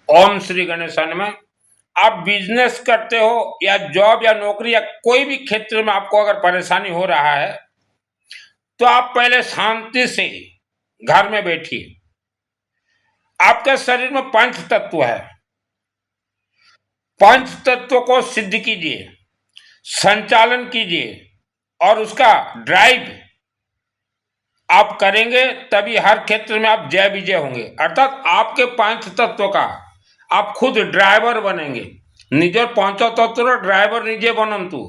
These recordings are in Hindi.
ओम श्री गणेशाय नमः। आप बिजनेस करते हो या जॉब या नौकरी या कोई भी क्षेत्र में आपको अगर परेशानी हो रहा है तो आप पहले शांति से घर में बैठिए। आपके शरीर में पंच तत्व है, पंच तत्व को सिद्ध कीजिए, संचालन कीजिए और उसका ड्राइव आप करेंगे तभी हर क्षेत्र में आप जय विजय होंगे। अर्थात आपके पंच तत्व का आप खुद ड्राइवर बनेंगे। निजर पंच तत्व ड्राइवर निजे बनंतु।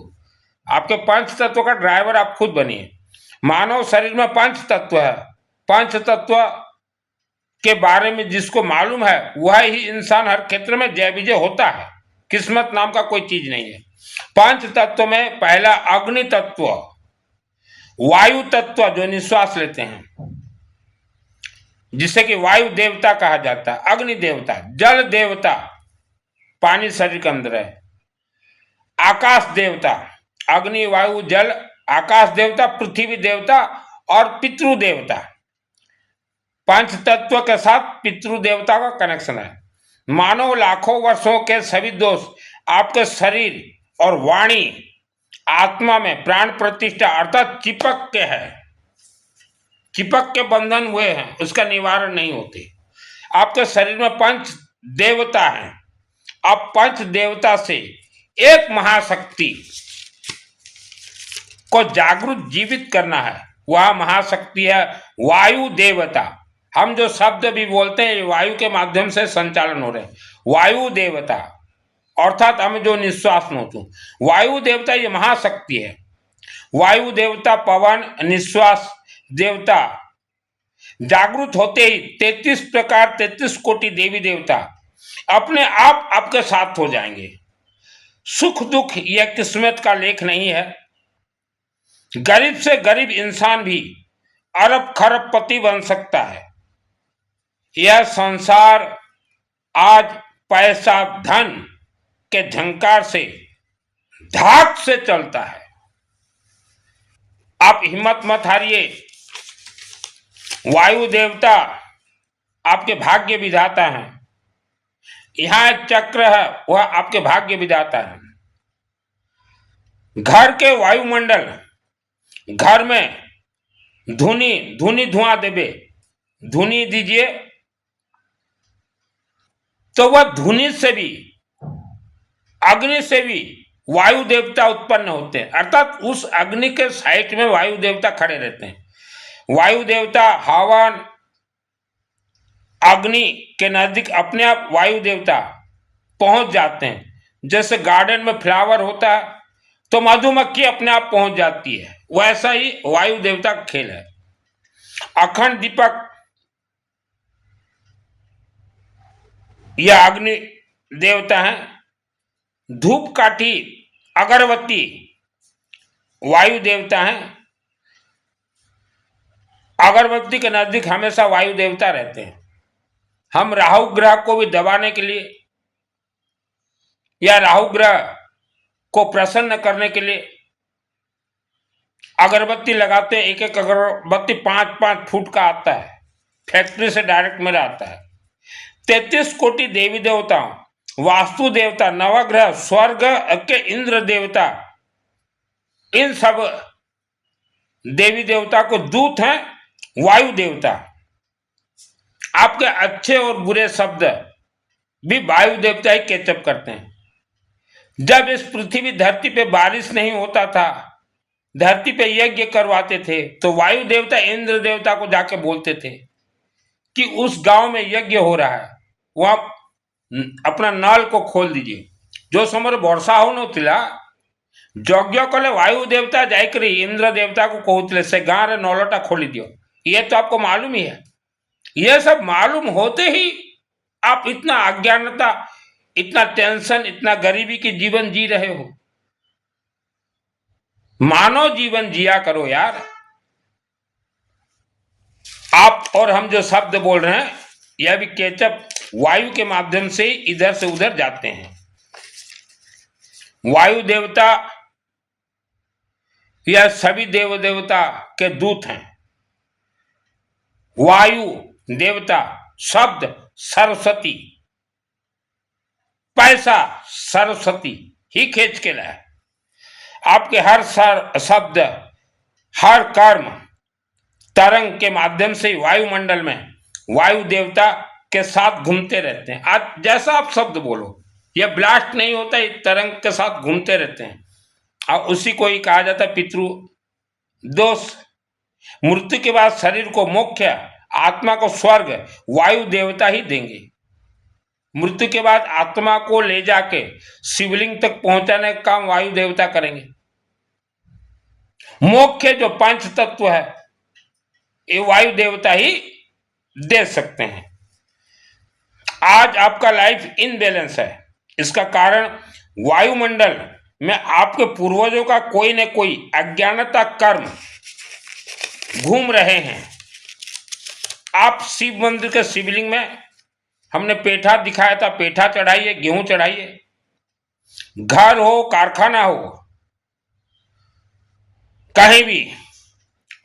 आपके पंच तत्व का ड्राइवर आप खुद बनिए। मानव शरीर में पंच तत्व है। पंच तत्व के बारे में जिसको मालूम है वह ही इंसान हर क्षेत्र में जय विजय होता है। किस्मत नाम का कोई चीज नहीं है। पंच तत्व में पहला अग्नि तत्व, वायु तत्व जो निश्वास लेते हैं, जिसे कि वायु देवता कहा जाता है, अग्नि देवता, जल देवता, पानी शरीर के अंदर है, आकाश देवता, अग्नि वायु जल, आकाश देवता, पृथ्वी देवता और पितृ देवता। पंच तत्व के साथ पितृ देवता का कनेक्शन है। मानव लाखों वर्षों के सभी दोष आपके शरीर और वाणी आत्मा में प्राण प्रतिष्ठा अर्थात चिपक के है, चिपक के बंधन हुए हैं, उसका निवारण नहीं होते। आपके शरीर में पंच देवता है। अब पंच देवता से एक महाशक्ति को जागृत जीवित करना है। वह महाशक्ति है वायु देवता। हम जो शब्द भी बोलते हैं वायु के माध्यम से संचालन हो रहे हैं। वायु देवता अर्थात हम जो निश्वास नोतू, वायु देवता ये महाशक्ति है। वायु देवता, पवन, निश्वास देवता जागृत होते ही 33 प्रकार 33 कोटि देवी देवता अपने आप आपके साथ हो जाएंगे। सुख दुख यह किस्मत का लेख नहीं है। गरीब से गरीब इंसान भी अरब खरब पति बन सकता है। यह संसार आज पैसा धन के झंकार से धाक से चलता है। आप हिम्मत मत हारिए। वायु देवता आपके भाग्य विधाता हैं। यहां एक चक्र है, वह आपके भाग्य विधाता है। घर के वायुमंडल, घर में धुनी धुनी धुआं देवे, धुनी दीजिए तो वह धुनी से भी, अग्नि से भी वायु देवता उत्पन्न होते हैं। अर्थात उस अग्नि के साइड में वायु देवता खड़े रहते हैं। वायु देवता हवन अग्नि के नजदीक अपने आप वायु देवता पहुंच जाते हैं। जैसे गार्डन में फ्लावर होता है तो मधुमक्खी अपने आप पहुंच जाती है, वैसा ही वायु देवता का खेल है। अखंड दीपक यह अग्नि देवता है। धूप काठी अगरबत्ती वायु देवता है। अगरबत्ती के नजदीक हमेशा वायु देवता रहते हैं। हम राहु ग्रह को भी दबाने के लिए या राहु ग्रह को प्रसन्न करने के लिए अगरबत्ती लगाते हैं। एक एक अगरबत्ती 5-5 फुट का आता है, फैक्ट्री से डायरेक्ट मेरा आता है। 33 कोटि देवी देवता, वास्तु देवता, नवग्रह, स्वर्ग के इंद्र देवता, इन सब देवी देवता को दूत हैं वायु देवता। आपके अच्छे और बुरे शब्द भी वायु देवता ही कैचअप करते हैं। जब इस पृथ्वी धरती पे बारिश नहीं होता था, धरती पे यज्ञ करवाते थे, तो वायु देवता इंद्र देवता को जाके बोलते थे कि उस गांव में यज्ञ हो रहा है, वहां अपना नल को खोल दीजिए। जो समय वर्षा हो नथिला यज्ञ कले वायु देवता जाकर इंद्र देवता को कहते से गाँव रे नलटा खोली दियो। ये तो आपको मालूम ही है। ये सब मालूम होते ही आप इतना अज्ञानता, इतना टेंशन, इतना गरीबी की जीवन जी रहे हो। मानव जीवन जिया करो यार। आप और हम जो शब्द बोल रहे हैं यह भी केचप वायु के माध्यम से इधर से उधर जाते हैं। वायु देवता यह सभी देव देवता के दूत हैं। वायु देवता शब्द सरस्वती, पैसा सरस्वती ही खींच के लाए। आपके हर शब्द, हर कर्म तरंग के माध्यम से वायुमंडल में वायु देवता के साथ घूमते रहते हैं। आज जैसा आप शब्द बोलो, यह ब्लास्ट नहीं होता, ये तरंग के साथ घूमते रहते हैं। और उसी को ही कहा जाता है पितृ दोष। मृत्यु के बाद शरीर को मोक्ष, आत्मा को स्वर्ग वायु देवता ही देंगे। मृत्यु के बाद आत्मा को ले जाके शिवलिंग तक पहुंचाने का काम वायु देवता करेंगे। मोक्ष जो पंच तत्व है ये वायु देवता ही दे सकते हैं। आज आपका लाइफ इनबैलेंस है, इसका कारण वायुमंडल में आपके पूर्वजों का कोई न कोई अज्ञानता कर्म घूम रहे हैं। आप शिव मंदिर के शिवलिंग में हमने पेठा दिखाया था, पेठा चढ़ाइए, गेहूं चढ़ाइए। घर हो, कारखाना हो, कहीं भी,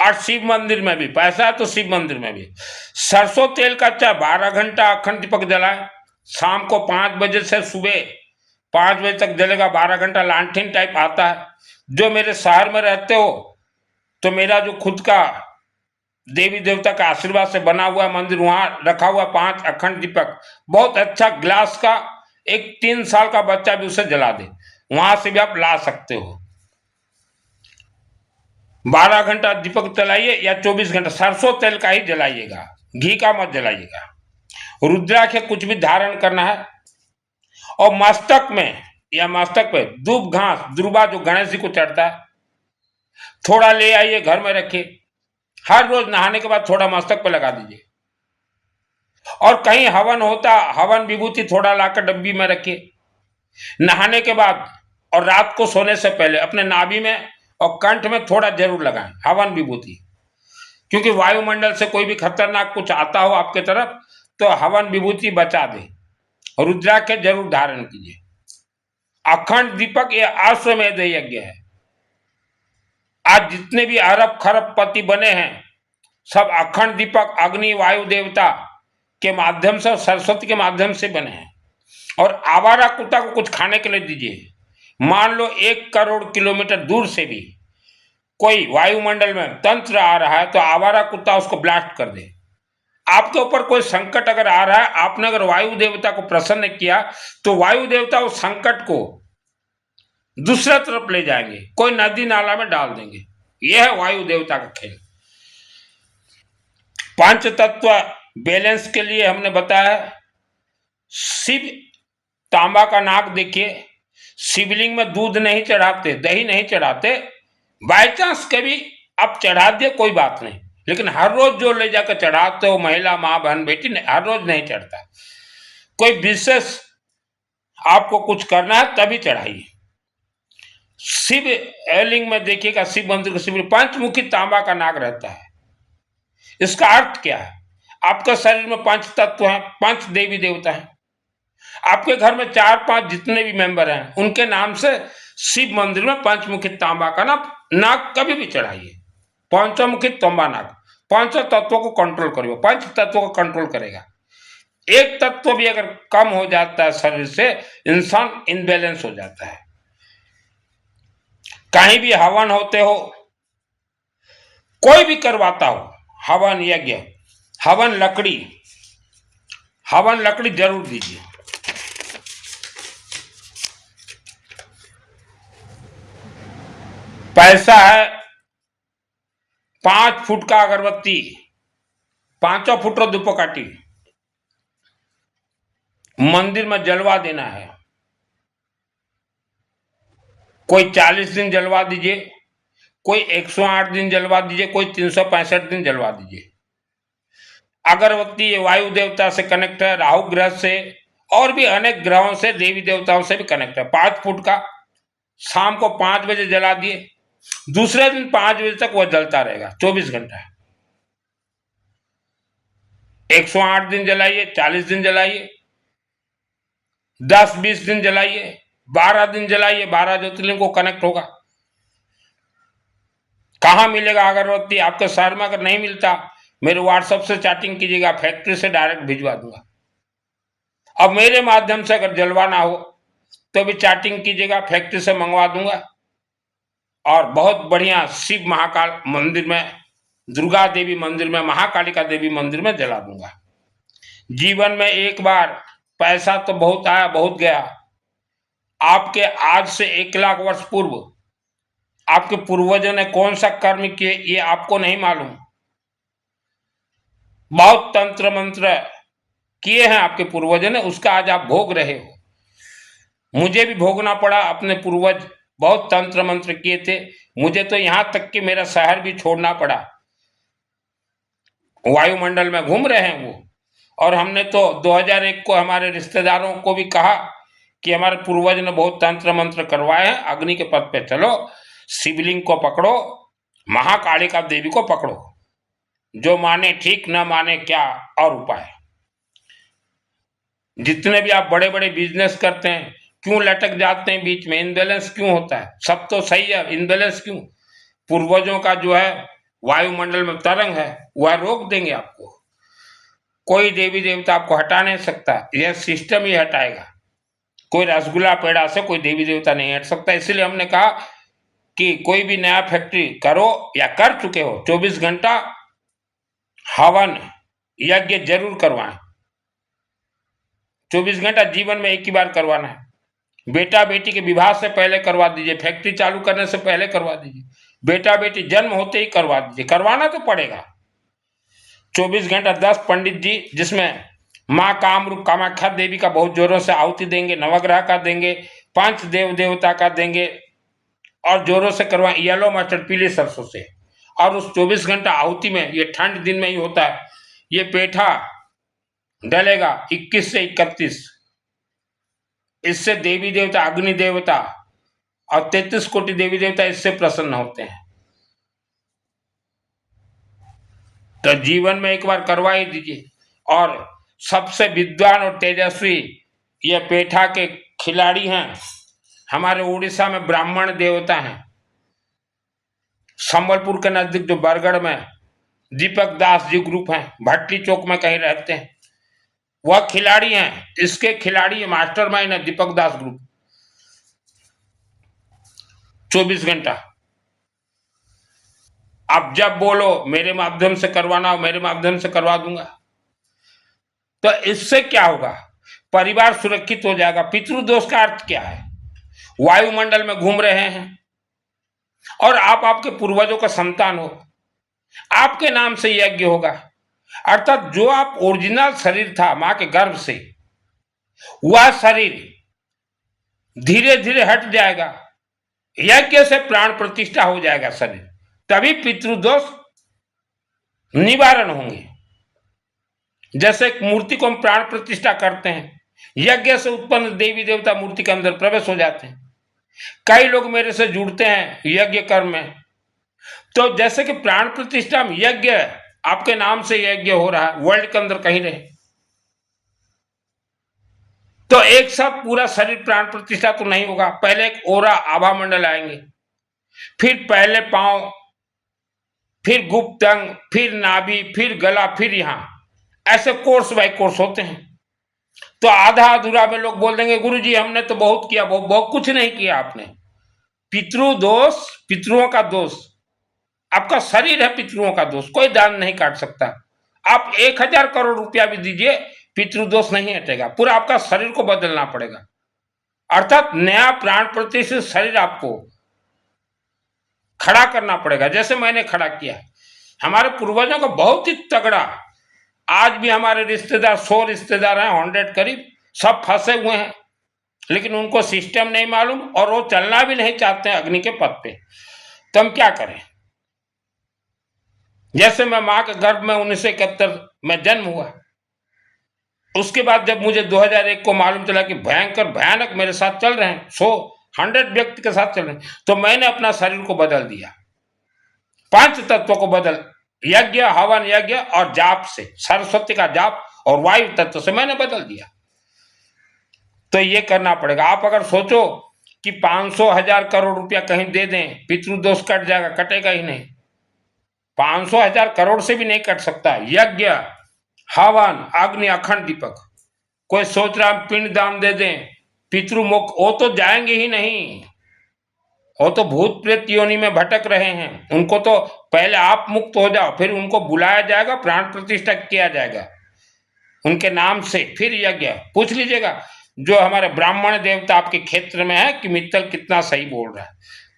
और शिव मंदिर में भी पैसा है तो शिव मंदिर में भी सरसों तेल का चाहे 12 घंटा अखंड दीपक जलाए। शाम को 5 बजे से सुबह 5 बजे तक जलेगा, 12 घंटा लालटेन टाइप आता है। जो मेरे शहर में रहते हो तो मेरा जो खुद का देवी देवता का आशीर्वाद से बना हुआ मंदिर, वहां रखा हुआ 5 अखंड दीपक, बहुत अच्छा ग्लास का, एक 3 साल का बच्चा भी उसे जला दे, वहां से भी आप ला सकते हो। 12 घंटा दीपक जलाइए या 24 घंटा सरसों तेल का ही जलाइएगा, घी का मत जलाइएगा। रुद्राक्ष कुछ भी धारण करना है, और मस्तक में या मस्तक पे दूब घास दुर्वा जो गणेश जी को चढ़ता है, थोड़ा ले आइए, घर में रखिए। हर रोज नहाने के बाद थोड़ा मस्तक पे लगा दीजिए। और कहीं हवन होता, हवन विभूति थोड़ा लाकर डब्बी में रखिए। नहाने के बाद और रात को सोने से पहले अपने नाभि में और कंठ में थोड़ा जरूर लगाएं हवन विभूति, क्योंकि वायुमंडल से कोई भी खतरनाक कुछ आता हो आपके तरफ तो हवन विभूति बचा दे। रुद्राक्ष जरूर धारण कीजिए। अखंड दीपक ये अश्वमेध यज्ञ है। आज जितने भी अरब खरब पति बने हैं सब अखंड दीपक अग्नि वायु देवता के माध्यम से और सरस्वती के माध्यम से बने हैं। और आवारा कुत्ता को कुछ खाने के लिए दीजिए। मान लो 1 करोड़ किलोमीटर दूर से भी कोई वायुमंडल में तंत्र आ रहा है तो आवारा कुत्ता उसको ब्लास्ट कर दे। आपके ऊपर कोई संकट अगर आ रहा है, आपने अगर वायु देवता को प्रसन्न किया तो वायु देवता उस संकट को दूसरा तरफ ले जाएंगे, कोई नदी नाला में डाल देंगे। यह है वायु देवता का खेल। पंच तत्व बैलेंस के लिए हमने बताया शिव तांबा का नाक देखिए, शिवलिंग में दूध नहीं चढ़ाते, दही नहीं चढ़ाते। बाई चांस कभी आप चढ़ा दिए कोई बात नहीं, लेकिन हर रोज जो ले जाकर चढ़ाते हो महिला माँ बहन बेटी ने, हर रोज नहीं चढ़ता। कोई विशेष आपको कुछ करना है तभी चढ़ाइए। शिव लिंग में देखिएगा, शिव मंदिर का शिवलिंग पंचमुखी तांबा का नाग रहता है। इसका अर्थ क्या है? आपके शरीर में 5 तत्व हैं, 5 देवी देवता हैं। आपके घर में 4-5 जितने भी मेंबर हैं उनके नाम से शिव मंदिर में पंचमुखी तांबा का नाग कभी भी चढ़ाइए। पंचमुखी तांबा नाग 5 तत्वों को कंट्रोल करेगा, 5 तत्वों को कंट्रोल करेगा। एक तत्व भी अगर कम हो जाता है शरीर से, इंसान इनबैलेंस हो जाता है। कहीं भी हवन होते हो, कोई भी करवाता हो हवन यज्ञ, हवन लकड़ी जरूर दीजिए। पैसा है 5 फुट का अगरबत्ती, 5 फुट धूपकाठी मंदिर में जलवा देना है। कोई 40 दिन जलवा दीजिए, कोई 108 दिन जलवा दीजिए, कोई 365 दिन जलवा दीजिए। अगरबत्ती वायु देवता से कनेक्ट है, राहु ग्रह से और भी अनेक ग्रहों से, देवी देवताओं से भी कनेक्ट है। 5 फुट का शाम को 5 बजे जला दिए, दूसरे दिन 5 बजे तक वह जलता रहेगा, 24 घंटा। 108 दिन जलाइए, 40 दिन जलाइए, 10-20 दिन जलाइए, 12 दिन जलाइए, 12 ज्योतिर्लिंग को कनेक्ट होगा। कहां मिलेगा अगरबत्ती? आपके शहर में अगर नहीं मिलता मेरे व्हाट्सएप से चैटिंग कीजिएगा, फैक्ट्री से डायरेक्ट भिजवा दूंगा। अब मेरे माध्यम से अगर जलवाना हो तो भी चार्टिंग कीजिएगा, फैक्ट्री से मंगवा दूंगा और बहुत बढ़िया शिव महाकाल मंदिर में, दुर्गा देवी मंदिर में, महाकालिका देवी मंदिर में जला दूंगा। जीवन में एक बार पैसा तो बहुत आया बहुत गया। आपके आज से 1 लाख वर्ष पूर्व आपके पूर्वजों ने कौन सा कर्म किए ये आपको नहीं मालूम। बहुत तंत्र मंत्र किए हैं आपके पूर्वजों ने, उसका आज आप भोग रहे हो। मुझे भी भोगना पड़ा, अपने पूर्वज बहुत तंत्र मंत्र किए थे, मुझे तो यहां तक कि मेरा शहर भी छोड़ना पड़ा। वायुमंडल में घूम रहे हैं वो। और हमने तो 2001 को हमारे रिश्तेदारों को भी कहा कि हमारे पूर्वज ने बहुत तंत्र मंत्र करवाए हैं, अग्नि के पथ पे चलो, शिवलिंग को पकड़ो, महाकालिका देवी को पकड़ो, जो माने ठीक, न माने क्या और उपाय। जितने भी आप बड़े बड़े बिजनेस करते हैं क्यों लटक जाते हैं बीच में, इनबैलेंस क्यों होता है? सब तो सही है, इनबैलेंस क्यों? पूर्वजों का जो है वायुमंडल में तरंग है वह रोक देंगे आपको। कोई देवी देवता आपको हटा नहीं सकता, यह सिस्टम ही हटाएगा। कोई रसगुल्ला पेड़ा से कोई देवी देवता नहीं हट सकता। इसलिए हमने कहा कि कोई भी नया फैक्ट्री करो या कर चुके हो, 24 घंटा हवन यज्ञ जरूर करवाएं। 24 घंटा जीवन में एक ही बार करवाना है। बेटा बेटी के विवाह से पहले करवा दीजिए, फैक्ट्री चालू करने से पहले करवा दीजिए, बेटा बेटी जन्म होते ही करवा दीजिए, करवाना तो पड़ेगा। 24 घंटा 10 पंडित जी, जिसमें माँ कामरूप कामाख्या देवी का बहुत जोरों से आहुति देंगे, नवग्रह का देंगे, 5 देव देवता का देंगे और जोरों से करवाएं, येलो मस्टर्ड पीली सरसों से। और उस 24 घंटा आहुति में, ये ठंड दिन में ही होता है, ये पेठा डलेगा 21 से 31। इससे देवी देवता, अग्नि देवता और 33 कोटि देवी देवता इससे प्रसन्न होते हैं। तो जीवन में एक बार करवा ही दीजिए। और सबसे विद्वान और तेजस्वी ये पेठा के खिलाड़ी हैं, हमारे उड़ीसा में ब्राह्मण देवता हैं। संबलपुर के नजदीक जो बरगढ़ में दीपक दास जी ग्रुप हैं, भट्टी चौक में कहीं रहते हैं, वह खिलाड़ी हैं। इसके खिलाड़ी मास्टरमाइंड है दीपक दास ग्रुप। 24 घंटा आप जब बोलो मेरे माध्यम से करवाना हो, मेरे माध्यम से करवा दूंगा। तो इससे क्या होगा? परिवार सुरक्षित हो जाएगा। पितृदोष का अर्थ क्या है? वायुमंडल में घूम रहे हैं और आप आपके पूर्वजों का संतान हो, आपके नाम से यज्ञ होगा, अर्थात जो आप ओरिजिनल शरीर था मां के गर्भ से, वह शरीर धीरे धीरे हट जाएगा, यज्ञ से प्राण प्रतिष्ठा हो जाएगा शरीर, तभी पितृदोष निवारण होंगे। जैसे एक मूर्ति को हम प्राण प्रतिष्ठा करते हैं, यज्ञ से उत्पन्न देवी देवता मूर्ति के अंदर प्रवेश हो जाते हैं। कई लोग मेरे से जुड़ते हैं यज्ञ कर्म में, तो जैसे कि प्राण प्रतिष्ठा में यज्ञ, आपके नाम से यज्ञ हो रहा है वर्ल्ड के अंदर कहीं रहे, तो एक साथ पूरा शरीर प्राण प्रतिष्ठा तो नहीं होगा। पहले एक ओरा आभा मंडल आएंगे, फिर पहले पांव, फिर गुप्त अंग, फिर नाभि, फिर गला, फिर यहां, ऐसे कोर्स बाय कोर्स होते हैं। तो आधा अधूरा में लोग बोल देंगे गुरुजी हमने तो बहुत किया, बहुत कुछ नहीं किया आपने। पितृदोष, पितृओं का दोष, आपका शरीर है पितृओं का दोष, कोई दान नहीं काट सकता। आप 1000 करोड़ रुपया भी दीजिए, पितृदोष नहीं हटेगा, पूरा आपका शरीर को बदलना पड़ेगा। अर्थात नया प्राण प्रतिष्ठित शरीर आपको खड़ा करना पड़ेगा, जैसे मैंने खड़ा किया। हमारे पूर्वजों का बहुत ही तगड़ा, आज भी हमारे रिश्तेदार 100 रिश्तेदार हैं, 100 करीब, सब फंसे हुए हैं, लेकिन उनको सिस्टम नहीं मालूम और वो चलना भी नहीं चाहते हैं अग्नि के पथ पे। तो हम क्या करें? जैसे मैं मां के गर्भ में 1971 में जन्म हुआ, उसके बाद जब मुझे 2001 को मालूम चला कि भयंकर भयानक मेरे साथ चल रहे हैं, 100 व्यक्ति के साथ चल रहे हैं, तो मैंने अपना शरीर को बदल दिया, 5 तत्वों को बदल, यज्ञ, हवन यज्ञ और जाप से, सरस्वती का जाप और वायु तत्व से मैंने बदल दिया। तो ये करना पड़ेगा। आप अगर सोचो कि 500 1000 करोड़ रुपया कहीं दे दें पितृदोष कट जाएगा, कटेगा ही नहीं। 500 1000 करोड़ से भी नहीं कट सकता। यज्ञ, हवन, अग्नि, अखंड दीपक, कोई सोच रहा हम पिंड दान दे दें, पितृमुख, वो तो जाएंगे ही नहीं, वो तो भूत प्रेत योनि में भटक रहे हैं। उनको तो पहले आप मुक्त हो जाओ, फिर उनको बुलाया जाएगा, प्राण प्रतिष्ठा किया जाएगा उनके नाम से, फिर यज्ञ। पूछ लीजिएगा जो हमारे ब्राह्मण देवता आपके क्षेत्र में है कि मित्तल कितना सही बोल रहा है।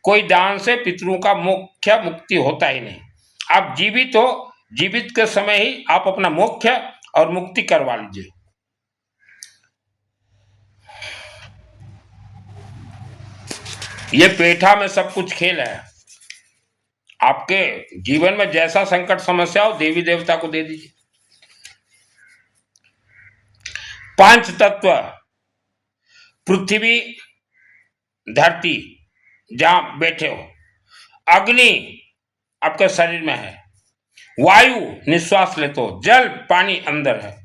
कोई दान से पितरों का मुख्य मुक्ति होता ही नहीं। आप जीवित हो, जीवित के समय ही आप अपना मुख्य और मुक्ति करवा लीजिए। ये पेठा में सब कुछ खेल है। आपके जीवन में जैसा संकट समस्या हो, देवी देवता को दे दीजिए। पांच तत्व, पृथ्वी, धरती जहां बैठे हो, अग्नि आपके शरीर में है, वायु निश्वास लेते हो, जल पानी अंदर है,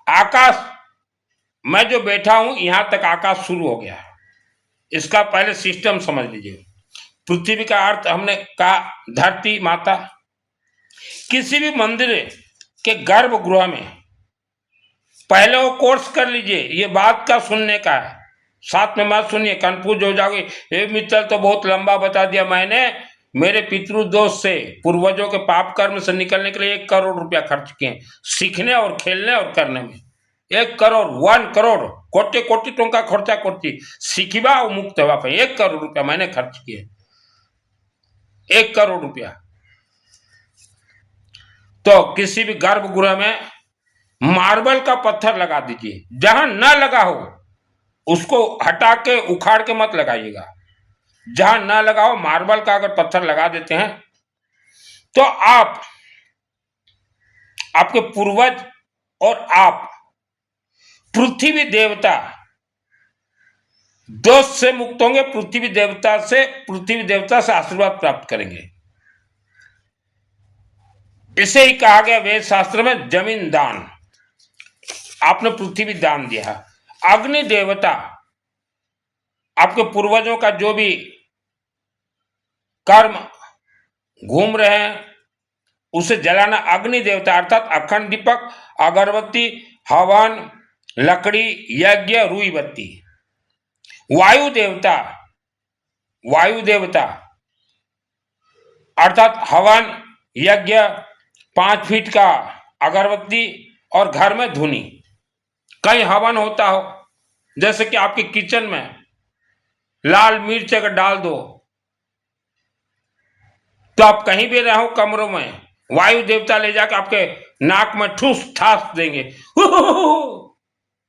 आकाश मैं जो बैठा हूं यहां तक आकाश शुरू हो गया। इसका पहले सिस्टम समझ लीजिए। पृथ्वी का अर्थ हमने कहा धरती माता। किसी भी मंदिर के गर्भगृह में पहले वो कोर्स कर लीजिए, ये बात का सुनने का है, साथ में मत सुनिए, कंफ्यूज हो जाओगे। ये मित्तल तो बहुत लंबा बता दिया मैंने, मेरे पितृदोष से, पूर्वजों के पाप कर्म से निकलने के लिए 1 करोड़ रुपया खर्च किए सीखने और खेलने और करने में। 1 करोड़, 1 करोड़, कोटि कोटि टंका खर्चा करती सीखिबा और मुक्त हवा पे 1 करोड़ रुपया मैंने खर्च किए, 1 करोड़ रुपया। तो किसी भी गर्भगृह में मार्बल का पत्थर लगा दीजिए, जहां न लगा हो उसको हटा के उखाड़ के मत लगाइएगा। जहां न लगा हो मार्बल का अगर पत्थर लगा देते हैं तो आपके पूर्वज और आप पृथ्वी देवता दोष से मुक्त होंगे, पृथ्वी देवता से आशीर्वाद प्राप्त करेंगे। इसे ही कहा गया वेद शास्त्र में जमीन दान। आपने पृथ्वी दान दिया। अग्नि देवता आपके पूर्वजों का जो भी कर्म घूम रहे हैं उसे जलाना। अग्नि देवता अर्थात अखंड दीपक, अगरबत्ती, हवन, लकड़ी, यज्ञ, रुई बत्ती। वायु देवता अर्थात हवन, यज्ञ, 5 फीट का अगरबत्ती और घर में धुनी। कहीं हवन होता हो, जैसे कि आपके किचन में लाल मिर्च अगर डाल दो तो आप कहीं भी रहो कमरों में, वायु देवता ले जाकर आपके नाक में ठूस ठास देंगे।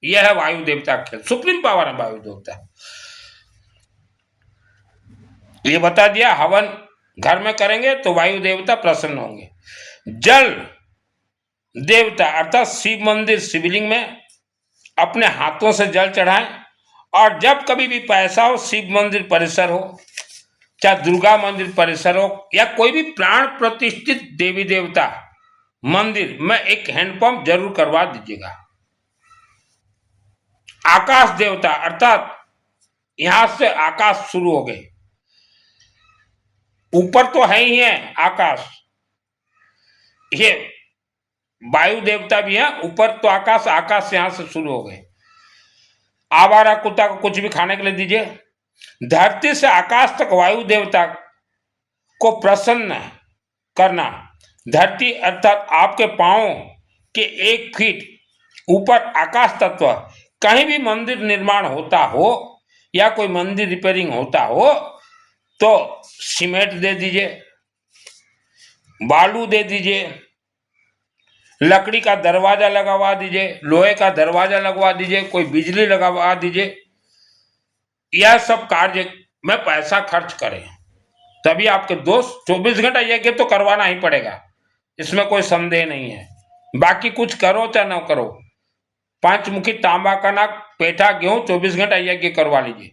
यह है वायु देवता का खेल, सुप्रीम पावर है वायु देवता। ये बता दिया, हवन घर में करेंगे तो वायु देवता प्रसन्न होंगे। जल देवता अर्थात शिव मंदिर, शिवलिंग में अपने हाथों से जल चढ़ाएं, और जब कभी भी पैसा हो, शिव मंदिर परिसर हो, चाहे दुर्गा मंदिर परिसर हो, या कोई भी प्राण प्रतिष्ठित देवी देवता मंदिर में एक हैंडपंप जरूर करवा दीजिएगा। आकाश देवता अर्थात यहां से आकाश शुरू हो गए, ऊपर तो है ही है आकाश, ये वायु देवता भी है, ऊपर तो आकाश, आकाश से यहां से शुरू हो गए। आवारा कुत्ता को कुछ भी खाने के लिए दीजिए। धरती से आकाश तक वायु देवता को प्रसन्न करना। धरती अर्थात आपके पांव के 1 फीट ऊपर आकाश तत्व। कहीं भी मंदिर निर्माण होता हो या कोई मंदिर रिपेयरिंग होता हो तो सीमेंट दे दीजिए, बालू दे दीजिए, लकड़ी का दरवाजा लगवा दीजिए, लोहे का दरवाजा लगवा दीजिए, कोई बिजली लगवा दीजिए। यह सब कार्य में पैसा खर्च करें, तभी आपके दोस्त 24 घंटा यज्ञ तो करवाना ही पड़ेगा, इसमें कोई संदेह नहीं है। बाकी कुछ करो चाहे ना करो, 5 मुखी तांबा का नाक, पेठा, गेहूं, 24 घंटा यज्ञ करवा लीजिए,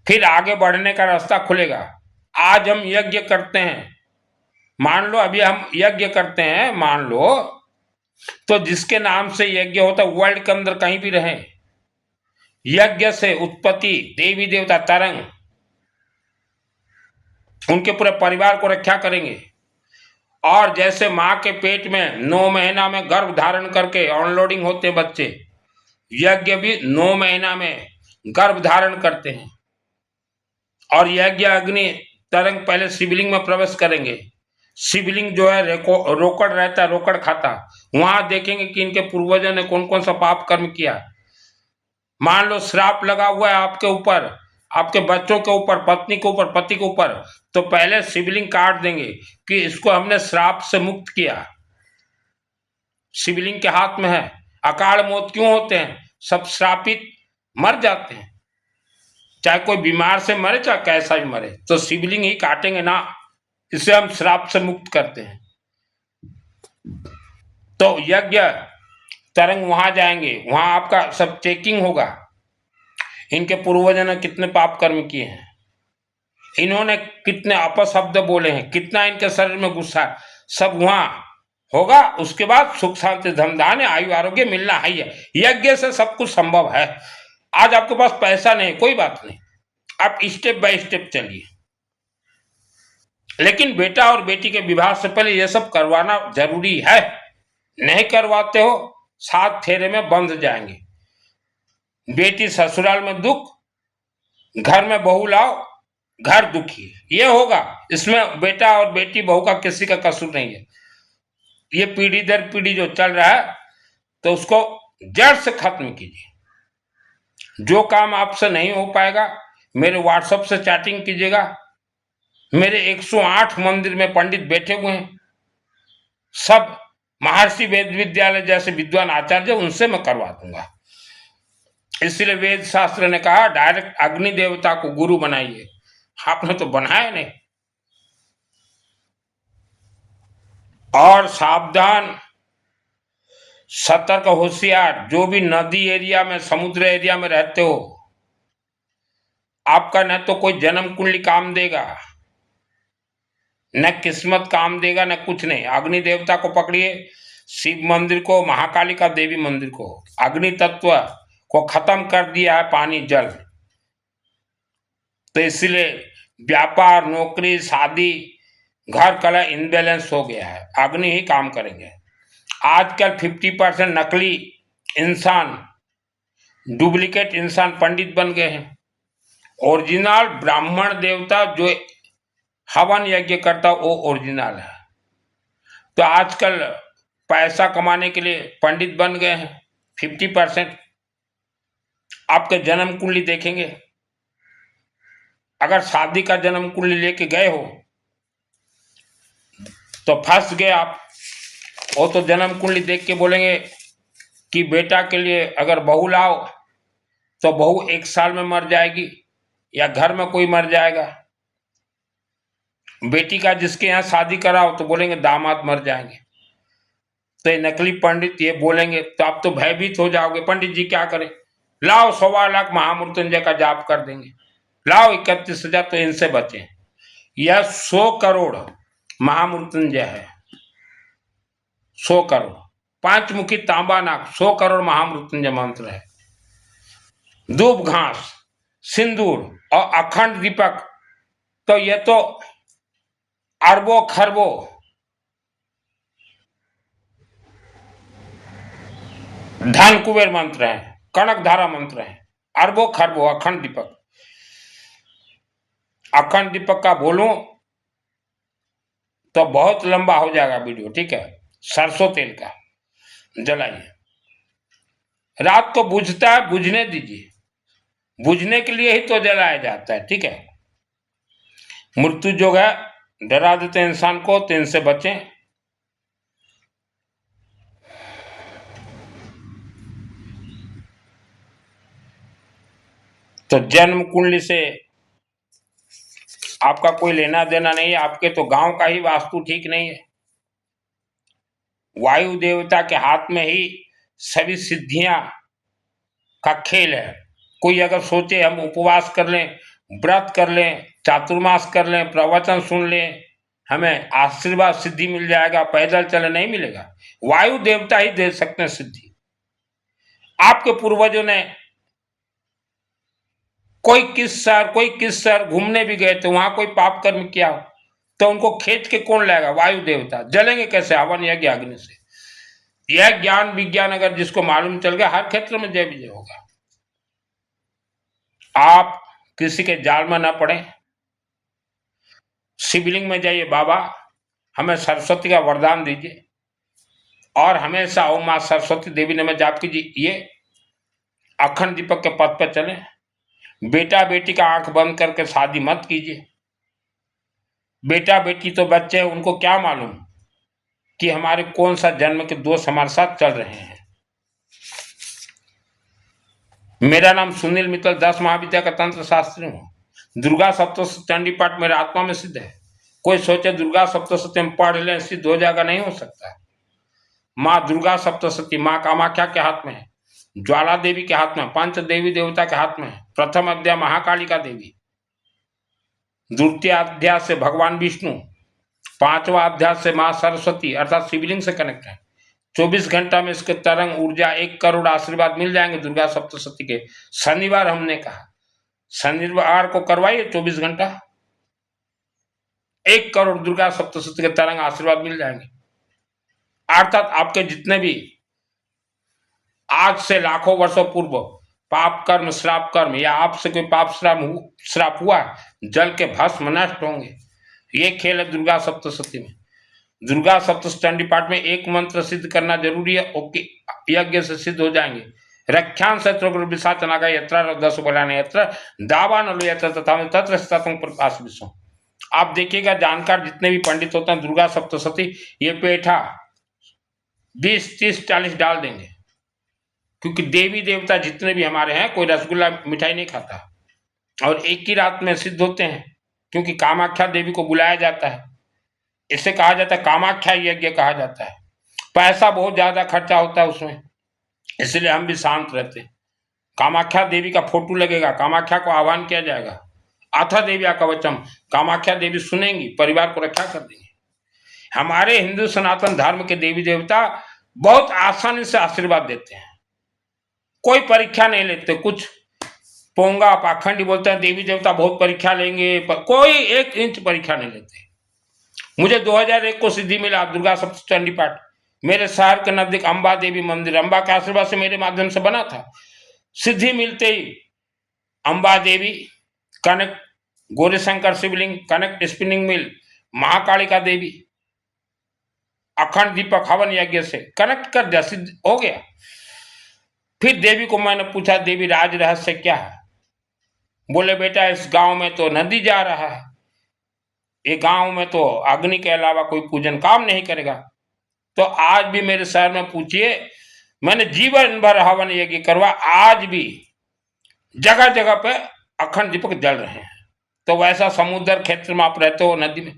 फिर आगे बढ़ने का रास्ता खुलेगा। आज हम यज्ञ करते हैं, मान लो अभी हम यज्ञ करते हैं, मान लो, तो जिसके नाम से यज्ञ होता है वर्ल्ड के अंदर कहीं भी रहे, यज्ञ से उत्पत्ति देवी देवता तरंग उनके पूरे परिवार को रक्षा करेंगे। और जैसे माँ के पेट में 9 महीना में गर्भ धारण करके अनलोडिंग होते बच्चे, यज्ञ भी 9 महीना में गर्भ धारण करते हैं और यज्ञ अग्नि तरंग पहले शिवलिंग में प्रवेश करेंगे। शिवलिंग जो है रोकड़ रहता है, रोकड़ खाता, वहां देखेंगे कि इनके पूर्वजों ने कौन कौन सा पाप कर्म किया। मान लो श्राप लगा हुआ है आपके ऊपर, आपके बच्चों के ऊपर, पत्नी के ऊपर, पति के ऊपर, तो पहले शिवलिंग काट देंगे कि इसको हमने श्राप से मुक्त किया। शिवलिंग के हाथ में है। अकाल मौत क्यों होते हैं? सब श्रापित मर जाते हैं, चाहे कोई बीमार से मरे चाहे कैसा भी मरे, तो शिवलिंग ही काटेंगे ना, इसे हम श्राप से मुक्त करते हैं। तो यज्ञ तरंग वहां जाएंगे, वहां आपका सब चेकिंग होगा, इनके पूर्वजों ने कितने पाप कर्म किए हैं, इन्होंने कितने अपशब्द बोले हैं, कितना इनके शरीर में गुस्सा है, सब वहां होगा। उसके बाद सुख शांति धन धान्य आयु आरोग्य मिलना है। यज्ञ से सब कुछ संभव है। आज आपके पास पैसा नहीं, कोई बात नहीं, आप स्टेप बाय स्टेप चलिए, लेकिन बेटा और बेटी के विवाह से पहले यह सब करवाना जरूरी है। नहीं करवाते हो 7 फेरे में बंध जाएंगे। बेटी ससुराल में दुख, घर में बहू लाओ घर दुखी, ये होगा। इसमें बेटा और बेटी बहू का किसी का कसूर नहीं है। ये पीढ़ी दर पीढ़ी जो चल रहा है, तो उसको जड़ से खत्म कीजिए। जो काम आपसे नहीं हो पाएगा, मेरे व्हाट्सएप से चैटिंग कीजिएगा। मेरे 108 मंदिर में पंडित बैठे हुए हैं, सब महर्षि वेद विद्यालय जैसे विद्वान आचार्य, उनसे मैं करवा दूंगा। इसलिए वेद शास्त्र ने कहा डायरेक्ट अग्नि देवता को गुरु बनाइए। आपने तो बनाया नहीं। और सावधान, सतर्क, होशियार, जो भी नदी एरिया में, समुद्र एरिया में रहते हो, आपका न तो कोई जन्म कुंडली काम देगा, न किस्मत काम देगा, न कुछ नहीं। अग्नि देवता को पकड़िए, शिव मंदिर को, महाकालिका देवी मंदिर को, अग्नि तत्व को खत्म कर दिया है पानी जल। तो इसलिए व्यापार, नौकरी, शादी, घर कला इनबैलेंस हो गया है। अग्नि ही काम करेंगे। आजकल 50% नकली इंसान, डुप्लीकेट इंसान पंडित बन गए हैं। ओरिजिनल ब्राह्मण देवता जो हवन यज्ञ करता वो ओरिजिनल है। तो आजकल पैसा कमाने के लिए पंडित बन गए हैं 50%। आपके जन्म कुंडली देखेंगे, अगर शादी का जन्म कुंडली लेके गए हो तो फंस गए आप। वो तो जन्म कुंडली देख के बोलेंगे कि बेटा के लिए अगर बहू लाओ तो बहू 1 साल में मर जाएगी या घर में कोई मर जाएगा। बेटी का जिसके यहाँ शादी कराओ तो बोलेंगे दामाद मर जाएंगे। तो ये नकली पंडित ये बोलेंगे तो आप तो भयभीत हो जाओगे। पंडित जी क्या करें? लाओ 1.25 लाख महामृत्युंजय का जाप कर देंगे, लाओ 31,000, तो इनसे बचें। यह 100 करोड़ महामृत्युंजय है, 100 करोड़। 5 मुखी तांबा नाग, 100 करोड़ महामृत्युंजय मंत्र है। दूब घास, सिंदूर और अखंड दीपक, तो ये तो अरबों खरबों धन कुबेर मंत्र है, कनक धारा मंत्र है। अरबों खरबों अखंड दीपक। अखंड दीपक का बोलूं तो बहुत लंबा हो जाएगा वीडियो, ठीक है। सरसों तेल का जलाइए, रात को बुझता है, बुझने दीजिए, बुझने के लिए ही तो जलाया जाता है, ठीक है। मृत्यु जो है डरा देते हैं इंसान को, तो इनसे बचें। तो जन्म कुंडली से आपका कोई लेना देना नहीं है, आपके तो गांव का ही वास्तु ठीक नहीं है। वायु देवता के हाथ में ही सभी सिद्धियां का खेल है। कोई अगर सोचे हम उपवास कर लें, व्रत कर लें, चातुर्मास कर लें, प्रवचन सुन लें, हमें आशीर्वाद सिद्धि मिल जाएगा, पैदल चले, नहीं मिलेगा। वायु देवता ही दे सकते हैं सिद्धि। आपके पूर्वजों ने कोई किस शहर घूमने भी गए थे, वहां कोई पाप कर्म किया तो उनको खेच के कौन लाएगा? वायु देवता। जलेंगे कैसे? हवन यज्ञ अग्नि से। यह ज्ञान विज्ञान अगर जिसको मालूम चल गया, हर क्षेत्र में जय विजय होगा। आप किसी के जाल में ना पड़े, शिवलिंग में जाइए, बाबा हमें सरस्वती का वरदान दीजिए, और हमेशा ओम मां सरस्वती देवी ने मैं जाप कीजिए, ये अखंड दीपक के पथ पर चले। बेटा बेटी का आंख बंद करके शादी मत कीजिए। बेटा बेटी तो बच्चे हैं, उनको क्या मालूम कि हमारे कौन सा जन्म के दोष हमारे साथ चल रहे हैं। मेरा नाम सुनील मित्तल, 10 महाविद्या का तंत्र शास्त्री हूं। दुर्गा सप्तशती चंडी पाठ मेरे आत्मा में सिद्ध है। कोई सोचे दुर्गा सप्तशती हम पढ़ लें सिद्ध हो जाएगा, नहीं हो सकता। माँ दुर्गा सप्तशती माँ कामाख्या के हाथ में है, ज्वाला देवी के हाथ में, पंच देवी देवता के हाथ में है। प्रथम अध्याय महाकालिका देवी, द्वितीय अध्याय से भगवान विष्णु, पांचवा अध्याय से माँ सरस्वती अर्थात शिवलिंग से कनेक्ट है। 24 घंटा में इसके तरंग ऊर्जा 1 करोड़ आशीर्वाद मिल जाएंगे दुर्गा सप्तशती के। शनिवार हमने कहा, शनिवार को करवाइए 24 घंटा, 1 करोड़ दुर्गा सप्तशती के तरंग आशीर्वाद मिल जाएंगे। अर्थात आपके जितने भी आज से लाखों वर्षों पूर्व पाप कर्म श्राप कर्म या आपसे कोई पाप श्राप हुआ, जल के भस्म नष्ट होंगे। ये खेल है दुर्गा सप्तशती में। दुर्गा सप्तशती चंडी पाठ में एक मंत्र सिद्ध करना जरूरी है, ओके यज्ञ से सिद्ध हो जाएंगे। रख्यान शत्रु विशाचनागा यत्र 10 बलाने यत्र दावानलो यत्र तथा तत्र स्थितं प्रकाश विश्व। आप देखिएगा जानकार जितने भी पंडित होते हैं, दुर्गा सप्तशती ये पेठा 20 30 40 डाल देंगे, क्योंकि देवी देवता जितने भी हमारे हैं कोई रसगुल्ला मिठाई नहीं खाता, और एक ही रात में सिद्ध होते हैं, क्योंकि कामाख्या देवी को बुलाया जाता है। इसे कहा जाता है कामाख्या यज्ञ कहा जाता है। पैसा बहुत ज्यादा खर्चा होता है उसमें, इसलिए हम भी शांत रहते हैं। कामाख्या देवी का फोटो लगेगा, कामाख्या को आह्वान किया जाएगा, आथा देवी कवचम, कामाख्या देवी सुनेंगी, परिवार को रक्षा कर देंगे। हमारे हिंदू सनातन धर्म के देवी देवता बहुत आसानी से आशीर्वाद देते हैं, कोई परीक्षा नहीं लेते। कुछ पोंगा पाखंडी बोलते हैं देवी देवता बहुत परीक्षा लेंगे, कोई 1 इंच परीक्षा नहीं लेते। मुझे 2001 को सिद्धि मिला दुर्गा सप्तशती चंडी पाठ, मेरे शहर के नजदीक अंबा देवी मंदिर, अंबा के आशीर्वाद से मेरे माध्यम से बना था। सिद्धि मिलते ही अंबा देवी कनेक्ट, गौरीशंकर शिवलिंग कनेक्ट, स्पिनिंग मिल, महाकालिका देवी, अखंड दीपक हवन यज्ञ से कनेक्ट कर दिया, सिद्ध हो गया। फिर देवी को मैंने पूछा देवी राज रहस्य क्या है? बोले बेटा इस गांव में तो नदी जा रहा है, ये गांव में तो अग्नि के अलावा कोई पूजन काम नहीं करेगा। तो आज भी मेरे शहर में पूछिए, मैंने जीवन भर हवन यज्ञ करवा, आज भी जगह जगह पे अखंड दीपक जल रहे हैं। तो वैसा समुद्र क्षेत्र में आप रहते हो, नदी में।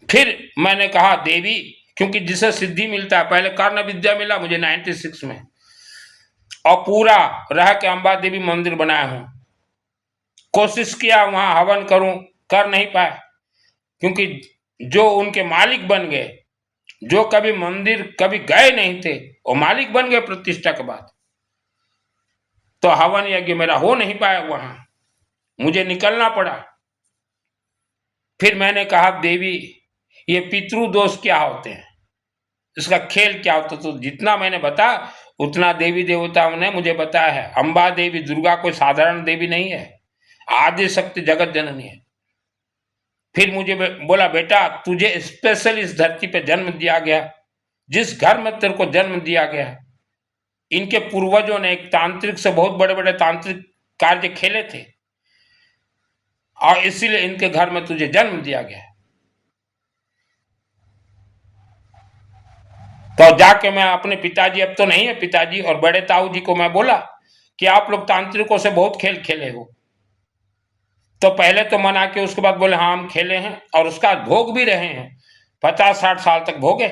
फिर मैंने कहा देवी, क्योंकि जिसे सिद्धि मिलता है, पहले कर्ण विद्या मिला मुझे 96 में, और पूरा रह के अंबा देवी मंदिर बनाया हूं। कोशिश किया वहां हवन करूं, कर नहीं पाया, क्योंकि जो उनके मालिक बन गए, जो कभी मंदिर कभी गए नहीं थे, वो मालिक बन गए प्रतिष्ठा के बाद, तो हवन यज्ञ मेरा हो नहीं पाया, वहां मुझे निकलना पड़ा। फिर मैंने कहा देवी ये पितृ दोष क्या होते हैं, इसका खेल क्या होता? तो जितना मैंने बताया उतना देवी देवताओं ने मुझे बताया है। अंबा देवी दुर्गा कोई साधारण देवी नहीं है, आदि शक्ति जगत जननी है। फिर मुझे बोला बेटा तुझे स्पेशल इस धरती पे जन्म दिया गया, जिस घर में तेरे को जन्म दिया गया, इनके पूर्वजों ने एक तांत्रिक से बहुत बड़े बड़े तांत्रिक कार्य खेले थे, और इसीलिए इनके घर में तुझे जन्म दिया गया। तो जाके मैं अपने पिताजी, अब तो नहीं है पिताजी, और बड़े ताऊ जी को मैं बोला कि आप लोग तांत्रिकों से बहुत खेल खेले हो। तो पहले तो मना के, उसके बाद बोले हाँ हम खेले हैं, और उसका भोग भी रहे हैं, 50-60 साल तक भोगे।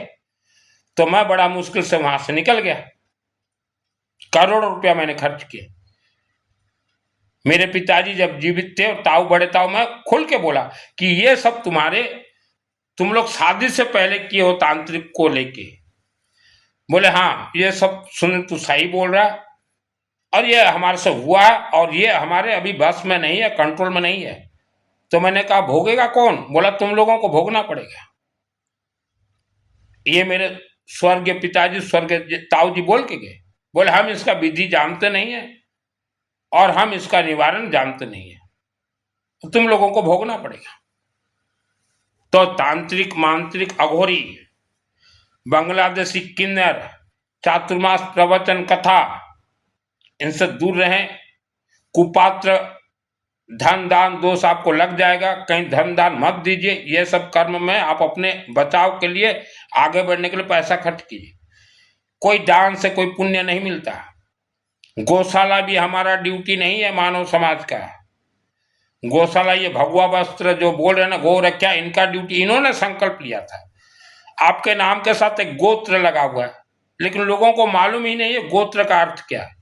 तो मैं बड़ा मुश्किल से वहां से निकल गया, करोड़ों रुपया मैंने खर्च किए। मेरे पिताजी जब जीवित थे, और ताऊ बड़े ताऊ, मैं खुल के बोला कि ये सब तुम लोग शादी से पहले किए हो तांत्रिक को लेके। बोले हाँ ये सब सुन, तू सही बोल रहा है, और ये हमारे से हुआ है, और ये हमारे अभी बस में नहीं है, कंट्रोल में नहीं है। तो मैंने कहा भोगेगा कौन? बोला तुम लोगों को भोगना पड़ेगा। ये मेरे स्वर्गीय पिताजी स्वर्गीय ताऊ जी बोल के गए, बोले हम इसका विधि जानते नहीं है और हम इसका निवारण जानते नहीं है, तो तुम लोगों को भोगना पड़ेगा। तो तांत्रिक मांत्रिक अघोरी बांग्लादेशी किन्नर चातुर्मास प्रवचन कथा इनसे दूर रहें। कुपात्र धन दान दोष आपको लग जाएगा, कहीं धन दान मत दीजिए। ये सब कर्म में आप अपने बचाव के लिए आगे बढ़ने के लिए पैसा खर्च कीजिए। कोई दान से कोई पुण्य नहीं मिलता। गौशाला भी हमारा ड्यूटी नहीं है मानव समाज का। गौशाला ये भगवा वस्त्र जो बोल रहे हैं ना, गौ रक्षा, इनका ड्यूटी, इन्होंने संकल्प लिया था। आपके नाम के साथ एक गोत्र लगा हुआ है, लेकिन लोगों को मालूम ही नहीं है गोत्र का अर्थ क्या है।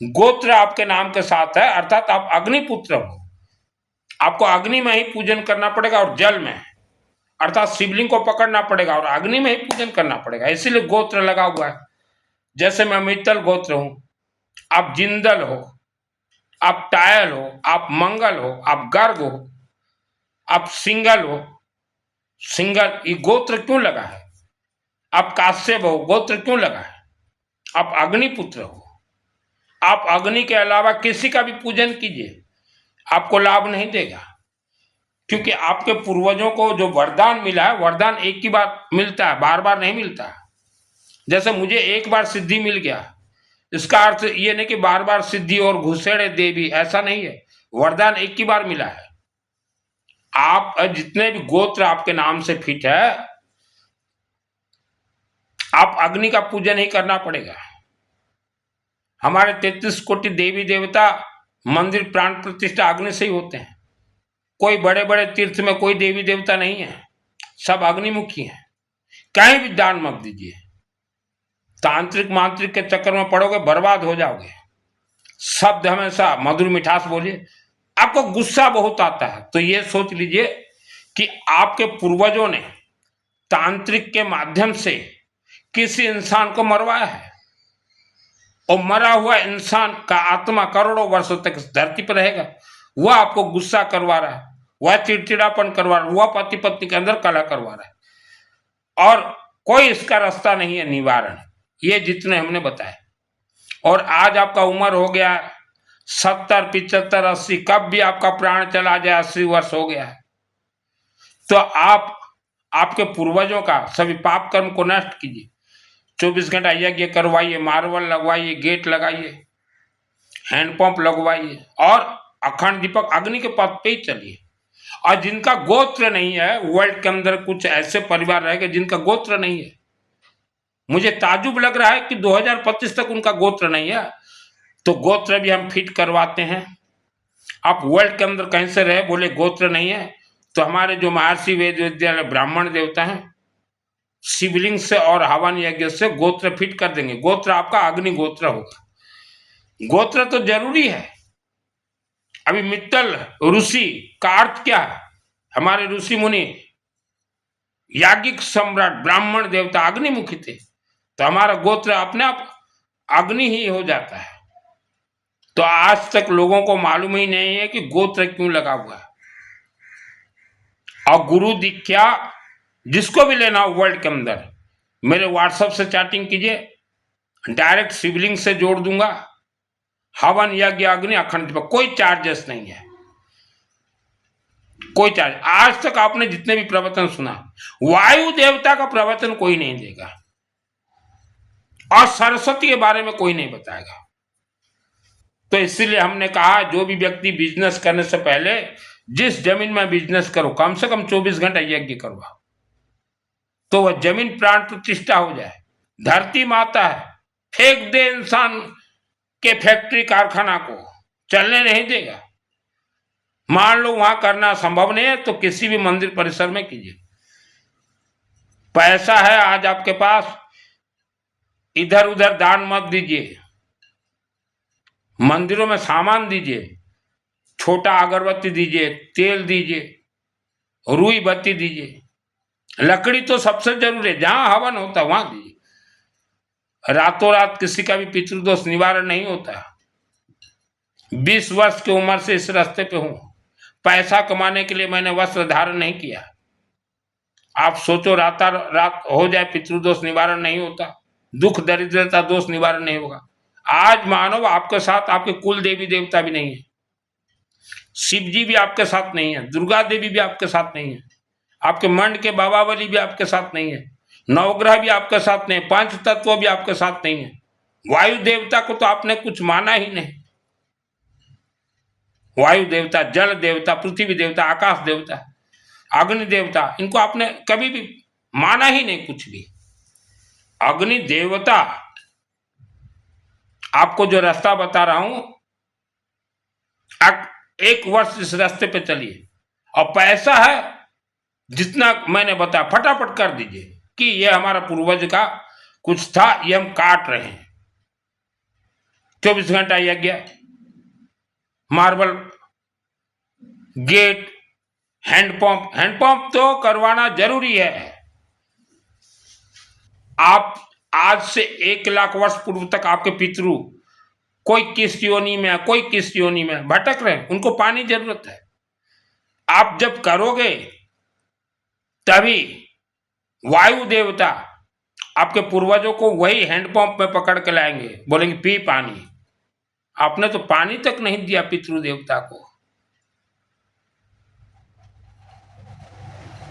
गोत्र आपके नाम के साथ है, अर्थात आप अग्निपुत्र हो। आपको अग्नि में ही पूजन करना पड़ेगा और जल में, अर्थात शिवलिंग को पकड़ना पड़ेगा और अग्नि में ही पूजन करना पड़ेगा, इसीलिए गोत्र लगा हुआ है। जैसे मैं मित्तल गोत्र हूं, आप जिंदल हो, आप टायल हो, आप मंगल हो, आप गर्ग हो, आप सिंगल हो। सिंगल ये गोत्र क्यों लगा है? आप काश्यप हो, गोत्र क्यों लगा है? आप अग्निपुत्र हो। आप अग्नि के अलावा किसी का भी पूजन कीजिए, आपको लाभ नहीं देगा, क्योंकि आपके पूर्वजों को जो वरदान मिला है, वरदान एक ही बार मिलता है, बार बार नहीं मिलता। जैसे मुझे एक बार सिद्धि मिल गया, इसका अर्थ ये नहीं कि बार बार सिद्धि और घुसेड़े देवी, ऐसा नहीं है। वरदान एक ही बार मिला है। आप जितने भी गोत्र आपके नाम से फिट है, आप अग्नि का पूजन ही करना पड़ेगा। हमारे 33 कोटि देवी देवता मंदिर प्राण प्रतिष्ठा अग्नि से ही होते हैं। कोई बड़े बड़े तीर्थ में कोई देवी देवता नहीं है, सब अग्निमुखी हैं। कहीं भी दान मत दीजिए। तांत्रिक मांत्रिक के चक्कर में पड़ोगे, बर्बाद हो जाओगे। शब्द हमेशा मधुर मिठास बोलिए। आपको गुस्सा बहुत आता है, तो ये सोच लीजिए कि आपके पूर्वजों ने तांत्रिक के माध्यम से किसी इंसान को मरवाया है, और मरा हुआ इंसान का आत्मा करोड़ों वर्षों तक इस धरती पर रहेगा। वह आपको गुस्सा करवा रहा है, वह चिड़चिड़ापन करवा रहा है, वह पति पत्नी के अंदर कलह करवा रहा है, और कोई इसका रास्ता नहीं है निवारण। ये जितने हमने बताए। और आज आपका उम्र हो गया 70, 75, 80, कब भी आपका प्राण चला जाए, 80 वर्ष हो गया है, तो आप आपके पूर्वजों का सभी पाप कर्म को नष्ट कीजिए। 24 घंटा यज्ञ करवाइए, मार्बल लगवाइए, गेट लगाइए, हैंडपंप लगवाइए, और अखंड दीपक अग्नि के पथ पे ही चलिए। और जिनका गोत्र नहीं है, वर्ल्ड के अंदर कुछ ऐसे परिवार रहेंगे जिनका गोत्र नहीं है। मुझे ताजुब लग रहा है कि 2025 तक उनका गोत्र नहीं है, तो गोत्र भी हम फिट करवाते हैं। आप वर्ल्ड के अंदर कहीं से रहे, बोले गोत्र नहीं है, तो हमारे जो महर्षि वेद विद्यालय ब्राह्मण देवता हैं, शिवलिंग से और हवन यज्ञ से गोत्र फिट कर देंगे। गोत्र आपका अग्नि गोत्र होगा। गोत्र तो जरूरी है। अभी मित्तल ऋषि का अर्थ क्या है? हमारे ऋषि मुनि याज्ञिक सम्राट ब्राह्मण देवता अग्निमुखी थे, तो हमारा गोत्र अपने आप अग्नि ही हो जाता है। तो आज तक लोगों को मालूम ही नहीं है कि गोत्र क्यों लगा हुआ है। और गुरु दीक्षा जिसको भी लेना हो वर्ल्ड के अंदर, मेरे व्हाट्सएप से चैटिंग कीजिए, डायरेक्ट शिवलिंग से जोड़ दूंगा। हवन यज्ञ अग्नि अखंड दीपक, कोई चार्जेस नहीं है, कोई चार्ज। आज तक आपने जितने भी प्रवचन सुना, वायु देवता का प्रवचन कोई नहीं देगा, और सरस्वती के बारे में कोई नहीं बताएगा। तो इसीलिए हमने कहा, जो भी व्यक्ति बिजनेस करने से पहले जिस जमीन में बिजनेस करो, कम से कम 24 घंटा यज्ञ करवाओ, तो वह जमीन प्राण प्रतिष्ठा हो जाए। धरती माता है, फेंक दे इंसान के फैक्ट्री कारखाना को, चलने नहीं देगा। मान लो वहां करना संभव नहीं है, तो किसी भी मंदिर परिसर में कीजिए। पैसा है आज आपके पास, इधर उधर दान मत दीजिए। मंदिरों में सामान दीजिए, छोटा अगरबत्ती दीजिए, तेल दीजिए, रुई बत्ती दीजिए, लकड़ी तो सबसे जरूरी है। जहां हवन होता है वहां दीजिए। रातों रात किसी का भी पितृदोष निवारण नहीं होता। 20 वर्ष की उम्र से इस रास्ते पे हूं। पैसा कमाने के लिए मैंने वस्त्र धारण नहीं किया। आप सोचो रात रात हो जाए पितृदोष निवारण नहीं होता, दुख दरिद्रता दोष निवारण नहीं होगा। आज मानो आपके साथ आपके कुल देवी देवता भी नहीं है, शिव जी भी आपके साथ नहीं है, दुर्गा देवी भी आपके साथ नहीं है, आपके मंड के बाबा बली भी आपके साथ नहीं है, नवग्रह भी आपके साथ नहीं, पंच तत्व भी आपके साथ नहीं है। वायु देवता को तो आपने कुछ माना ही नहीं, वायु देवता, जल देवता, पृथ्वी देवता, आकाश देवता, अग्नि देवता, इनको आपने कभी भी माना ही नहीं कुछ भी। अग्नि देवता, आपको जो रास्ता बता रहा हूं, आप 1 वर्ष इस रास्ते पे चलिए और पैसा है जितना मैंने बताया फटाफट कर दीजिए कि ये हमारा पूर्वज का कुछ था, ये हम काट रहे हैं। 24 घंटा यज्ञ, मार्बल गेट, हैंडपंप तो करवाना जरूरी है। आप आज से 1 लाख वर्ष पूर्व तक आपके पितृ कोई किस योनि में है, कोई किस योनि में भटक रहे हैं, उनको पानी जरूरत है। आप जब करोगे तभी वायु देवता आपके पूर्वजों को वही हैंडपंप में पकड़ के लाएंगे, बोलेंगे पी पानी। आपने तो पानी तक नहीं दिया पितृ देवता को।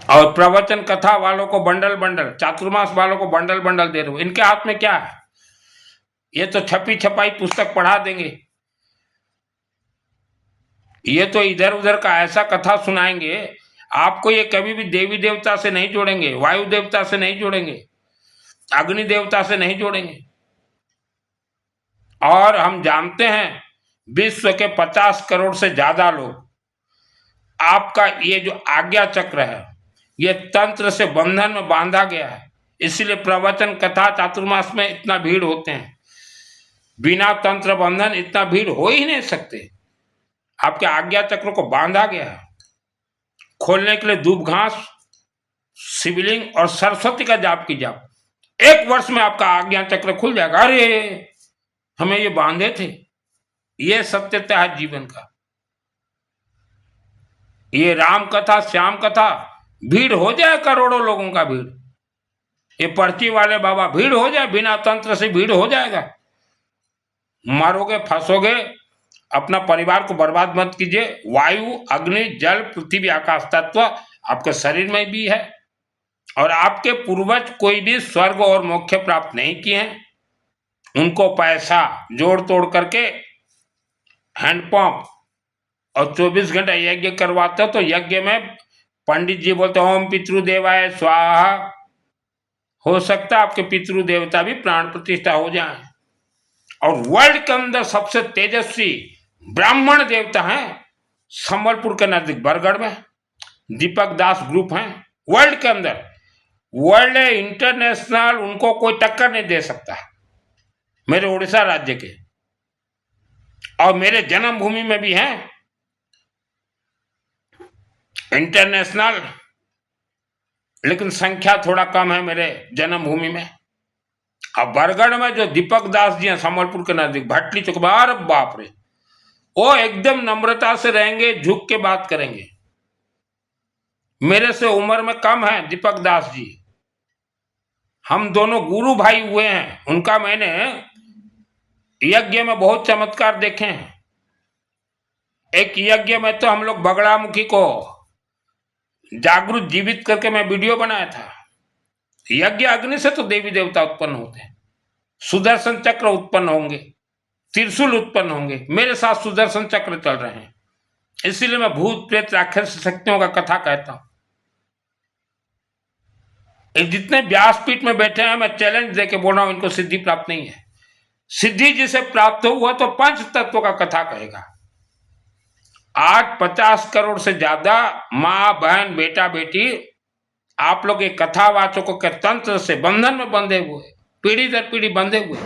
और प्रवचन कथा वालों को बंडल बंडल, चातुर्मास वालों को बंडल बंडल दे रहे हो, इनके हाथ में क्या है? ये तो छपी छपाई पुस्तक पढ़ा देंगे, ये तो इधर उधर का ऐसा कथा सुनाएंगे, आपको ये कभी भी देवी देवता से नहीं जोड़ेंगे, वायु देवता से नहीं जोड़ेंगे, अग्नि देवता से नहीं जोड़ेंगे। और हम जानते हैं विश्व के 50 करोड़ से ज्यादा लोग, आपका ये जो आज्ञा चक्र है ये तंत्र से बंधन में बांधा गया है, इसलिए प्रवचन कथा चातुर्मास में इतना भीड़ होते हैं। बिना तंत्र बंधन इतना भीड़ हो ही नहीं सकते। आपके आज्ञा चक्र को बांधा गया है। खोलने के लिए धूप घास, शिवलिंग और सरस्वती का जाप की जाप, 1 वर्ष में आपका आज्ञा चक्र खुल जाएगा। अरे हमें ये बांधे थे, ये सत्यता है जीवन का। ये राम कथा, श्याम कथा, भीड़ हो जाए करोड़ों लोगों का भीड़, ये पर्ची वाले बाबा भीड़ हो जाए, बिना तंत्र से भीड़ हो जाएगा। मरोगे, फंसोगे, अपना परिवार को बर्बाद मत कीजिए। वायु, अग्नि, जल, पृथ्वी, आकाश तत्व आपके शरीर में भी है और आपके पूर्वज कोई भी स्वर्ग और मोक्ष प्राप्त नहीं किए हैं, उनको पैसा जोड़ तोड़ करके हैंडपंप और 24 घंटा यज्ञ करवाते हो, तो यज्ञ में पंडित जी बोलते ओम पितृदेवाय स्वाहा, हो सकता है आपके पितृ देवता भी प्राण प्रतिष्ठा हो जाए। और वर्ल्ड के अंदर सबसे तेजस्वी ब्राह्मण देवता हैं संबलपुर के नजदीक बरगढ़ में, दीपक दास ग्रुप हैं। वर्ल्ड के अंदर, वर्ल्ड इंटरनेशनल, उनको कोई टक्कर नहीं दे सकता, मेरे उड़ीसा राज्य के। और मेरे जन्मभूमि में भी हैं इंटरनेशनल, लेकिन संख्या थोड़ा कम है मेरे जन्मभूमि में। अब बरगढ़ में जो दीपक दास जी हैं संबलपुर के नजदीक भटली चौक, अरे बाप रे, वो एकदम नम्रता से रहेंगे, झुक के बात करेंगे। मेरे से उम्र में कम है दीपक दास जी, हम दोनों गुरु भाई हुए हैं। उनका मैंने यज्ञ में बहुत चमत्कार देखे हैं। एक यज्ञ में तो हम लोग बगड़ामुखी को जागृत जीवित करके मैं वीडियो बनाया था। यज्ञ अग्नि से तो देवी देवता उत्पन्न होते हैं, सुदर्शन चक्र उत्पन्न होंगे, त्रिशूल उत्पन्न होंगे। मेरे साथ सुदर्शन चक्र चल रहे हैं, इसीलिए मैं भूत प्रेत राक्षस शक्तियों का कथा कहता हूं। जितने व्यासपीठ में बैठे हैं, मैं चैलेंज देके बोल रहा हूं, इनको सिद्धि प्राप्त नहीं है। सिद्धि जिसे प्राप्त हुआ तो पंच तत्वों का कथा कहेगा। आज 50 करोड़ से ज्यादा माँ बहन बेटा बेटी आप लोग एक कथावाचकों के तंत्र से बंधन में बंधे हुए, पीढ़ी दर पीढ़ी बंधे हुए,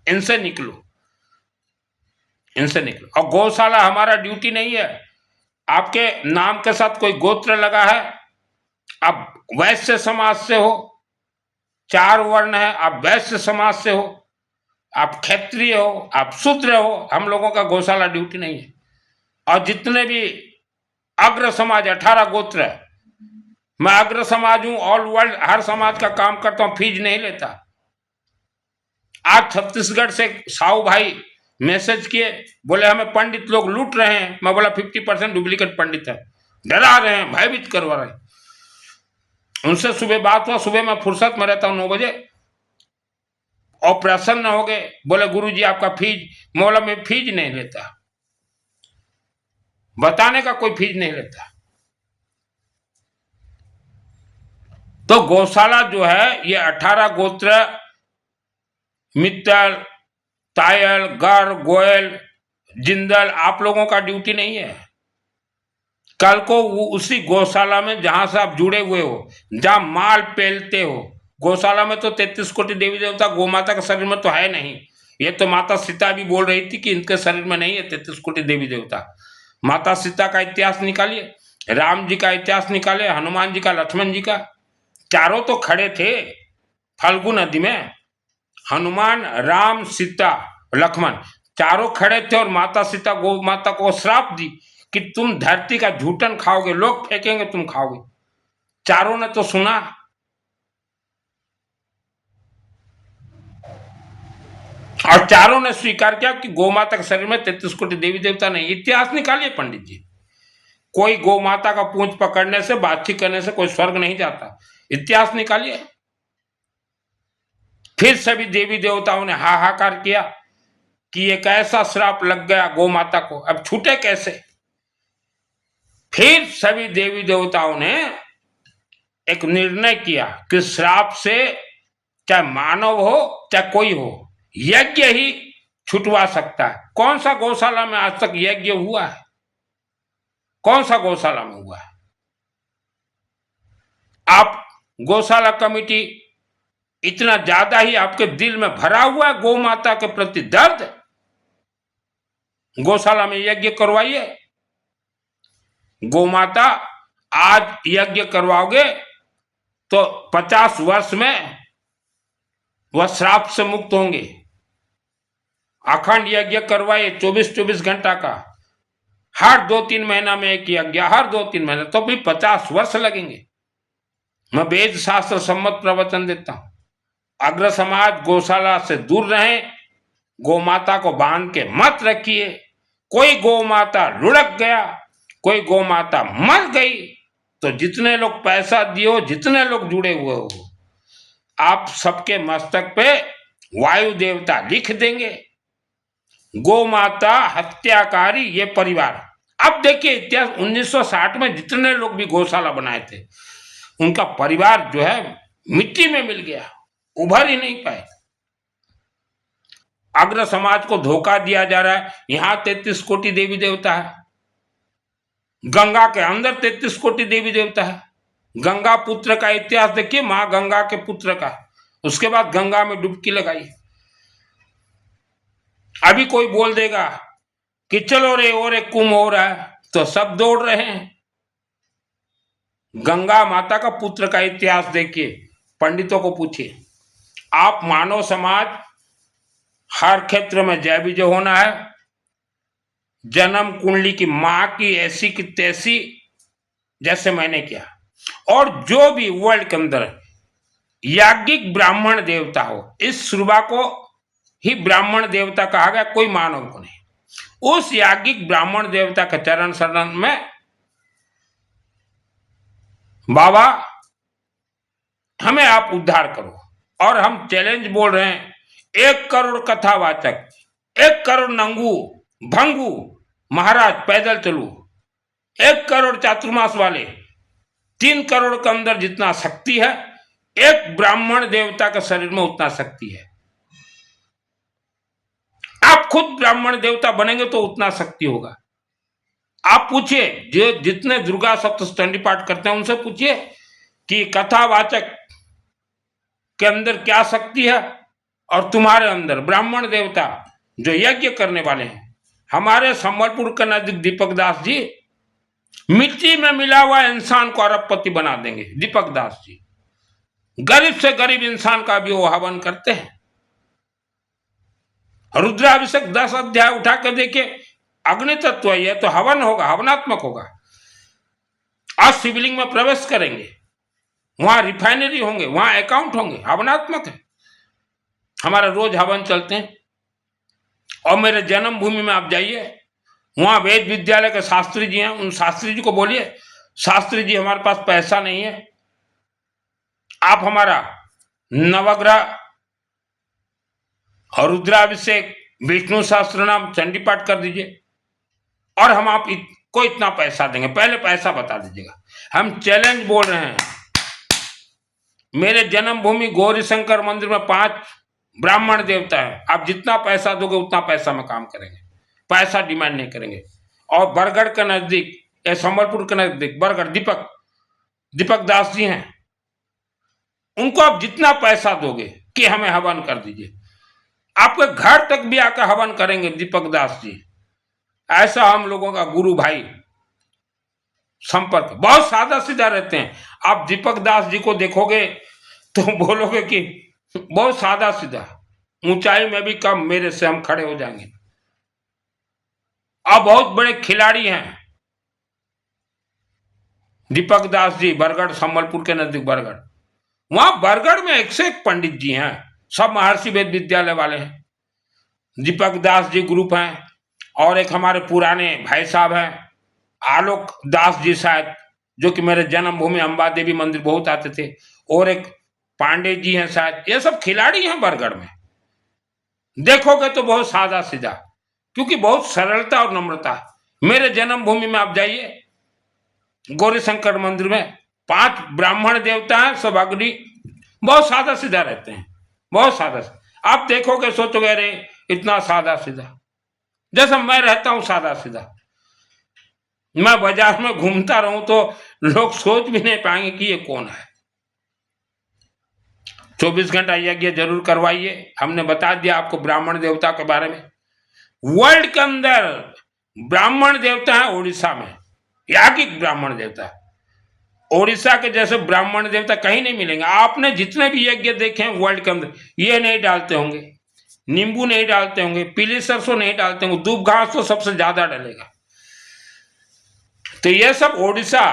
इनसे निकलो, इनसे निकलो। और गौशाला हमारा ड्यूटी नहीं है। आपके नाम के साथ कोई गोत्र लगा है, आप वैश्य समाज से हो, 4 वर्ण है, आप वैश्य समाज से हो, आप क्षत्रिय हो, आप शूद्र हो, हम लोगों का गौशाला ड्यूटी नहीं है। और जितने भी अग्र समाज 18 गोत्र मैं अग्र समाज हूं, ऑल वर्ल्ड हर समाज का काम करता हूं, फीस नहीं लेता। आज छत्तीसगढ़ से साहू भाई मैसेज किए, बोले हमें पंडित लोग लूट रहे हैं। मैं बोला 50% डुप्लीकेट पंडित है, डरा रहे हैं, भयभीत करवा रहे हैं। उनसे सुबह बात हुआ, सुबह मैं फुर्सत में रहता हूं 9 बजे, ऑपरेशन न हो गए, बोले गुरुजी आपका फीस। मौला में फीस नहीं लेता, बताने का कोई फीस नहीं लेता। तो गौशाला जो है ये 18 गोत्र, मित्तल, तायल, गर, गोयल, जिंदल, आप लोगों का ड्यूटी नहीं है। कल को वो उसी गौशाला में जहां से आप जुड़े हुए हो, जहां माल पेलते हो, गौशाला में तो 33 कोटि देवी देवता, गौ माता के शरीर में तो है नहीं। ये तो माता सीता भी बोल रही थी कि इनके शरीर में नहीं है 33 कोटि देवी देवता। माता सीता का इतिहास निकालिए, राम जी का इतिहास निकाले, हनुमान जी का, लक्ष्मण जी का, चारों तो खड़े थे फाल्गु नदी में। हनुमान, राम, सीता, लक्ष्मण चारों खड़े थे और माता सीता गौ माता को श्राप दी कि तुम धरती का झूठन खाओगे, लोग फेंकेंगे, तुम खाओगे। चारों ने तो सुना। और चारों ने स्वीकार किया कि गौ माता के शरीर में 33 कोटि देवी देवता नहीं। इतिहास निकालिए पंडित जी। कोई गौ माता का पूंछ पकड़ने से, बातचीत करने से कोई स्वर्ग नहीं जाता। इतिहास निकालिए। फिर सभी देवी देवताओं ने हाहाकार किया कि एक ऐसा श्राप लग गया गौ माता को, अब छूटे कैसे। फिर सभी देवी देवताओं ने एक निर्णय किया कि श्राप से चाहे मानव हो चाहे कोई हो, यज्ञ ही छुटवा सकता है। कौन सा गौशाला में आज तक यज्ञ हुआ है? कौन सा गौशाला में हुआ है? आप गौशाला कमेटी इतना ज्यादा ही आपके दिल में भरा हुआ है गौ माता के प्रति दर्द, गौशाला में यज्ञ करवाइए। गौ माता आज यज्ञ करवाओगे तो 50 वर्ष में वह श्राप से मुक्त होंगे। अखंड यज्ञ करवाइए 24-24 घंटा का, हर 2-3 महीना में एक यज्ञ, हर 2-3 महीना, तो भी 50 वर्ष लगेंगे। मैं वेद शास्त्र सम्मत प्रवचन देता हूं। अग्र समाज गौशाला से दूर रहे, गौ माता को बांध के मत रखिए। कोई गौ माता लुढ़क गया, कोई गौ माता मर गई, तो जितने लोग पैसा दियो, जितने लोग जुड़े हुए हो, आप सबके मस्तक पे वायु देवता लिख देंगे, गौ माता हत्याकारी ये परिवार। अब देखिए इतिहास 1960 में जितने लोग भी गौशाला बनाए थे, उनका परिवार जो है मिट्टी में मिल गया, उभर ही नहीं पाए। अग्र समाज को धोखा दिया जा रहा है। यहां 33 कोटि देवी देवता है, गंगा के अंदर 33 कोटि देवी देवता है। गंगा पुत्र का इतिहास देखिए, मां गंगा के पुत्र का, उसके बाद गंगा में डुबकी लगाई। अभी कोई बोल देगा कि चलो रे और एक कुंभ हो रहा है, तो सब दौड़ रहे हैं। गंगा माता का पुत्र का इतिहास देखिए, पंडितों को पूछिए। आप मानव समाज हर क्षेत्र में जय विजय होना है। जन्म कुंडली की मां की ऐसी की तैसी, जैसे मैंने किया। और जो भी वर्ल्ड के अंदर याज्ञिक ब्राह्मण देवता हो, इस सुरभा को ही ब्राह्मण देवता कहा गया, कोई मानव को नहीं। उस याज्ञिक ब्राह्मण देवता के चरण शरण में बाबा हमें आप उद्धार करो। और हम चैलेंज बोल रहे हैं, 1 करोड़ कथावाचक, 1 करोड़ नंगू भंगू महाराज पैदल चलू, 1 करोड़ चातुर्मास वाले, 3 करोड़ के अंदर जितना शक्ति है, एक ब्राह्मण देवता के शरीर में उतना शक्ति है। आप खुद ब्राह्मण देवता बनेंगे तो उतना शक्ति होगा। आप पूछिए, जो जितने दुर्गा सप्तशती पाठ करते हैं उनसे पूछिए कि कथावाचक के अंदर क्या शक्ति है और तुम्हारे अंदर ब्राह्मण देवता जो यज्ञ करने वाले हैं। हमारे संबलपुर के नजदीक दीपक दास जी मिट्टी में मिला हुआ इंसान को अरबपति बना देंगे। दीपक दास जी गरीब से गरीब इंसान का भी वो हवन करते हैं। रुद्राभिषेक 10 अध्याय उठा कर देखिए, अग्नि तत्व है, तो हवन होगा, हवनात्मक होगा। आज शिवलिंग में प्रवेश करेंगे, वहां रिफाइनरी होंगे, वहां अकाउंट होंगे, हवनात्मक है। हमारा रोज हवन चलते हैं। और मेरे जन्मभूमि में आप जाइए, वहां वेद विद्यालय के शास्त्री जी हैं, उन शास्त्री जी को बोलिए, शास्त्री जी हमारे पास पैसा नहीं है, आप हमारा नवग्रह और रुद्राभिषेक, विष्णु सहस्त्र नाम, चंडी पाठ कर दीजिए और हम आपको इतना पैसा देंगे। पहले पैसा बता दीजिएगा। हम चैलेंज बोल रहे हैं। मेरे जन्मभूमि गौरी शंकर मंदिर में 5 ब्राह्मण देवता है, आप जितना पैसा दोगे उतना पैसा में काम करेंगे, पैसा डिमांड नहीं करेंगे। और बरगढ़ के नजदीक या संबलपुर के नजदीक बरगढ़ दीपक दास जी हैं, उनको आप जितना पैसा दोगे कि हमें हवन कर दीजिए, आपके घर तक भी आकर हवन करेंगे दीपक दास जी। ऐसा हम लोगों का गुरु भाई संपर्क, बहुत सादा सीधा रहते हैं। आप दीपक दास जी को देखोगे तो बोलोगे कि बहुत सादा सीधा, ऊंचाई में भी कम मेरे से हम खड़े हो जाएंगे। आप बहुत बड़े खिलाड़ी हैं दीपक दास जी, बरगढ़, संबलपुर के नजदीक बरगढ़। वहां बरगढ़ में 1 से 1 पंडित जी हैं, सब महर्षि वेद विद्यालय वाले हैं। दीपक दास जी ग्रुप हैं, और एक हमारे पुराने भाई साहब हैं आलोक दास जी शायद, जो कि मेरे जन्मभूमि अंबा देवी मंदिर बहुत आते थे, और एक पांडे जी हैं शायद। ये सब खिलाड़ी हैं बरगढ़ में। देखोगे तो बहुत सादा सीधा, क्योंकि बहुत सरलता और नम्रता है। मेरे जन्मभूमि में आप जाइए, गौरी शंकर मंदिर में 5 ब्राह्मण देवता हैं, सब अग्नि, बहुत सादा सीधा रहते हैं, बहुत सादा। आप देखोगे सोचोगे अरे इतना सादा सीधा, जैसा मैं रहता हूं सादा सीधा। मैं बाजार में घूमता रहूं तो लोग सोच भी नहीं पाएंगे कि ये कौन है। 24 घंटा यज्ञ जरूर करवाइए। हमने बता दिया आपको ब्राह्मण देवता के बारे में। वर्ल्ड के अंदर ब्राह्मण देवता है उड़ीसा में, याज्ञिक ब्राह्मण देवता। उड़ीसा के जैसे ब्राह्मण देवता कहीं नहीं मिलेंगे। आपने जितने भी यज्ञ देखे हैं वर्ल्ड के अंदर, ये नहीं डालते होंगे, नींबू नहीं डालते होंगे, पीली सरसों नहीं डालते होंगे, दूब घास तो सबसे ज्यादा डलेगा। तो ये सब ओडिशा,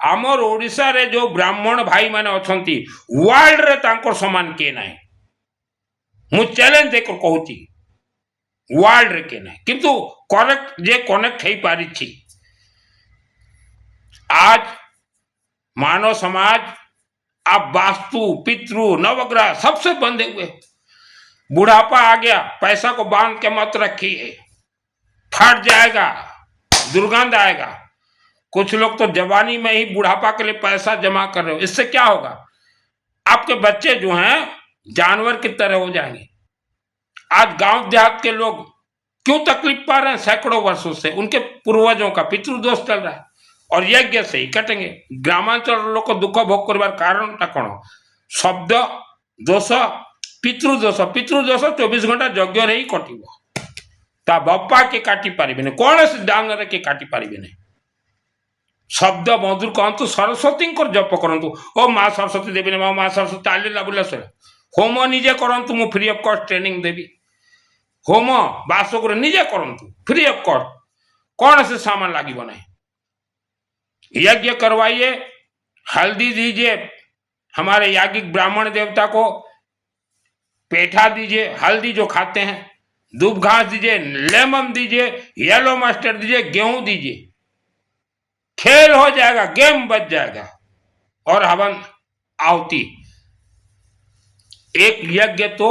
आमर ओडिशा रे जो ब्राह्मण भाई मैंने अछंती वर्ल्ड रे तांकर समान के नाही। मु चैलेंज देकर कहूची वर्ल्ड रे के नाही, किंतु करेक्ट जे कनेक्ट हेई पारी छी। आज मानव समाज आप वास्तु, पितृ, नवग्रह सबसे बंधे हुए। बुढ़ापा आ गया, पैसा को बांध के मत रखिए, फट जाएगा, दुर्गंध आएगा। कुछ लोग तो जवानी में ही बुढ़ापा के लिए पैसा जमा कर रहे हो। इससे क्या होगा? आपके बच्चे जो हैं जानवर की तरह हो जाएंगे। आज गांव देहात के लोग क्यों तकलीफ पा रहे हैं? सैकड़ों वर्षों से उनके पूर्वजों का पितृदोष चल रहा है, और यज्ञ से ही कटेंगे। ग्रामांचल लोग को दुख भोग करवार कारण कौन? शब्द दोष, पितृदोष। पितृदोष 24 घंटा यज्ञ रे ही कटिबो। ता बापा के काटी पारिबेनी, कौन से डांगर के काटी पारिबेनी। शब्द मधुर कहतु, सरस्वती जप करतु। ओ माँ सरस्वती देवी, माँ सरस्वती आलिला बुला सर होम निजे करतु, मु फ्री ऑफ कॉस्ट ट्रेनिंग देवी। होम बासगुर निजे करतु फ्री ऑफ कॉस्ट, कौन से सामान लगे नहीं। यज्ञ करवाइए, हल्दी दीजिए हमारे याज्ञिक ब्राह्मण देवता को, पेठा दीजिए, हल्दी जो खाते हैं, दूब घास दीजिए, लेमन दीजिए, येलो मस्टर्ड दीजिए, गेहूं दीजिए। खेल हो जाएगा, गेम बच जाएगा। और हवन आहुति, एक यज्ञ तो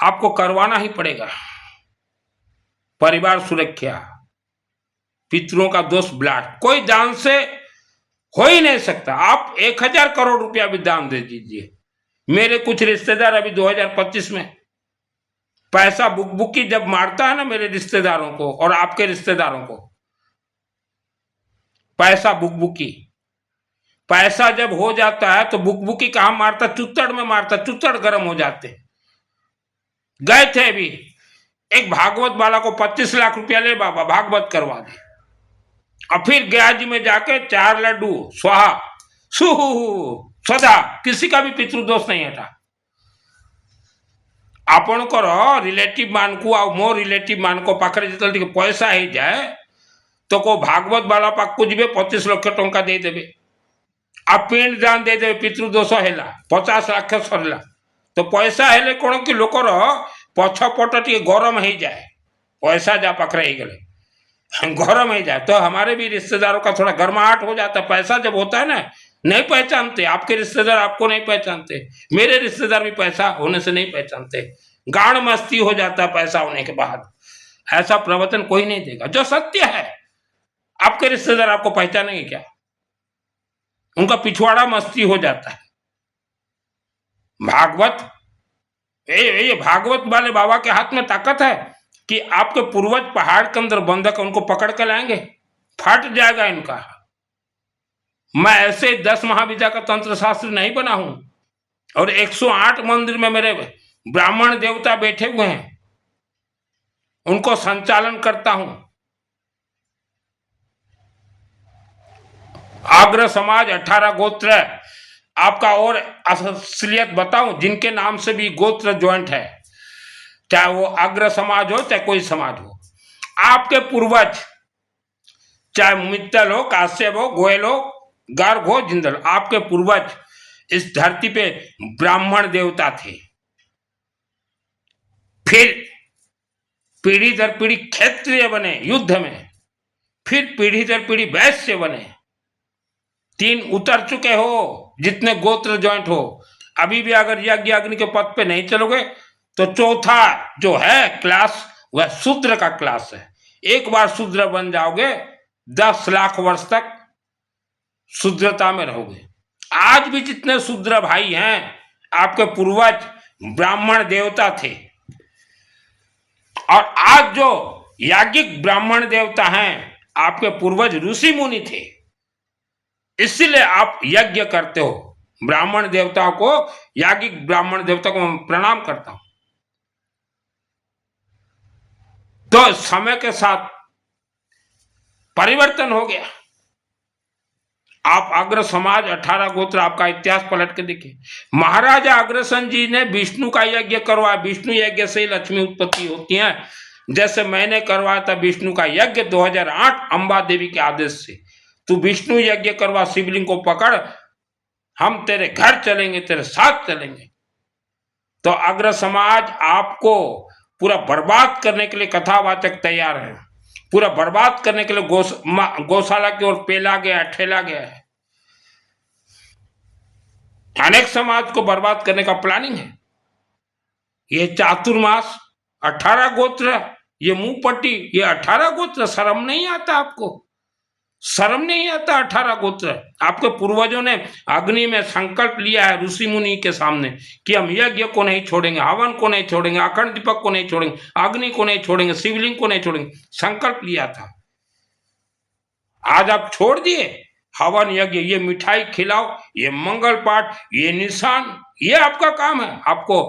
आपको करवाना ही पड़ेगा। परिवार सुरक्षा, पितरों का दोष ब्लास्ट, कोई दान से हो ही नहीं सकता। आप 1000 करोड़ रुपया भी दान दे दीजिए। मेरे कुछ रिश्तेदार अभी 2025 में पैसा बुकबुकी जब मारता है ना मेरे रिश्तेदारों को और आपके रिश्तेदारों को, पैसा बुकबुकी, पैसा जब हो जाता है तो बुकबुकी कहां मारता? चुत्तड़ में मारता, चुत्तड़ गर्म हो जाते। गए थे अभी एक भागवत वाला को 25 लाख रुपया ले बाबा भागवत करवा दे, और फिर गया जी में जाके 4 लड्डू स्वाहा सुहु सदा, किसी का भी पितृदोष नहीं हटा। आपणकर रिलेटिव मान को आ मो रिलेटिव मान को पाखरे जितने पैसा ही जाए तो को भागवत वाला पाक को जी 25 लाख टंका दे देबे, आप पिंड दान दे दे पितृदोष हेला 50 लाख सरला तो पैसा हेले कौन कि लोकर पछपट टे गरम हो जाए पैसा जा पाखे गले गरम हो जाए तो हमारे भी रिश्तेदारों का थोड़ा गर्माहट हो जाता है। पैसा जब होता है ना नहीं पहचानते, आपके रिश्तेदार आपको नहीं पहचानते, मेरे रिश्तेदार भी पैसा होने से नहीं पहचानते, गाढ़ मस्ती हो जाता है पैसा होने के बाद। ऐसा प्रवचन कोई नहीं देगा जो सत्य है। आपके रिश्तेदार आपको पहचानेंगे क्या? उनका पिछवाड़ा मस्ती हो जाता है। भागवत ये भागवत वाले बाबा के हाथ में ताकत है कि आपके पूर्वज पहाड़ के अंदर बंधक उनको पकड़ कर लाएंगे, फट जाएगा इनका। मैं ऐसे 10 महाविद्या का तंत्र शास्त्र नहीं बना हूं और 108 मंदिर में मेरे ब्राह्मण देवता बैठे हुए हैं, उनको संचालन करता हूं। आग्रह समाज 18 गोत्र आपका और असलियत बताऊं, जिनके नाम से भी गोत्र ज्वाइंट है, चाहे वो आग्रह समाज हो चाहे कोई समाज हो। आपके पूर्वज चाहे मित्तल हो, काश्यप हो, गोयल हो, गर्ग हो, जिंदल, आपके पूर्वज इस धरती पे ब्राह्मण देवता थे। फिर पीढ़ी दर पीढ़ी क्षत्रिय बने युद्ध में, फिर पीढ़ी दर पीढ़ी वैश्य बने। 3 उतर चुके हो जितने गोत्र ज्वाइंट हो। अभी भी अगर यज्ञ अग्नि के पद पे नहीं चलोगे तो चौथा जो है क्लास वह शूद्र का क्लास है। एक बार शूद्र बन जाओगे 10 लाख वर्ष तक शूद्रता में रहोगे। आज भी जितने शूद्र भाई हैं आपके पूर्वज ब्राह्मण देवता थे और आज जो याज्ञिक ब्राह्मण देवता हैं आपके पूर्वज ऋषि मुनि थे। इसीलिए आप यज्ञ करते हो। ब्राह्मण देवता को, याज्ञिक ब्राह्मण देवता को मैं प्रणाम करता हूं। तो समय के साथ परिवर्तन हो गया। आप अग्र समाज 18 गोत्र, आपका इतिहास पलट के देखिए। महाराजा अग्रसेन जी ने विष्णु का यज्ञ करवाया। विष्णु यज्ञ से ही लक्ष्मी उत्पत्ति होती है। जैसे मैंने करवाया था विष्णु का यज्ञ 2008 अंबा देवी के आदेश से। तू विष्णु यज्ञ करवा, शिवलिंग को पकड़, हम तेरे घर चलेंगे, तेरे साथ चलेंगे। तो अग्र समाज आपको पूरा बर्बाद करने के लिए कथावाचक तैयार है, पूरा बर्बाद करने के लिए गौशाला की ओर पेला गया, ठेला गया है। अनेक समाज को बर्बाद करने का प्लानिंग है। ये चातुर्मास 18 गोत्र, ये मुंह पट्टी, ये 18 गोत्र, शर्म नहीं आता आपको? शर्म नहीं आता? 18 गोत्र। आपके पूर्वजों ने अग्नि में संकल्प लिया है ऋषि मुनि के सामने कि हम यज्ञ को नहीं छोड़ेंगे, हवन को नहीं छोड़ेंगे, अखंड दीपक को नहीं छोड़ेंगे, अग्नि को नहीं छोड़ेंगे, शिवलिंग को नहीं छोड़ेंगे। संकल्प लिया था। आज आप छोड़ दिए हवन यज्ञ, ये मिठाई खिलाओ, ये मंगल पाठ, ये निशान, ये आपका काम है। आपको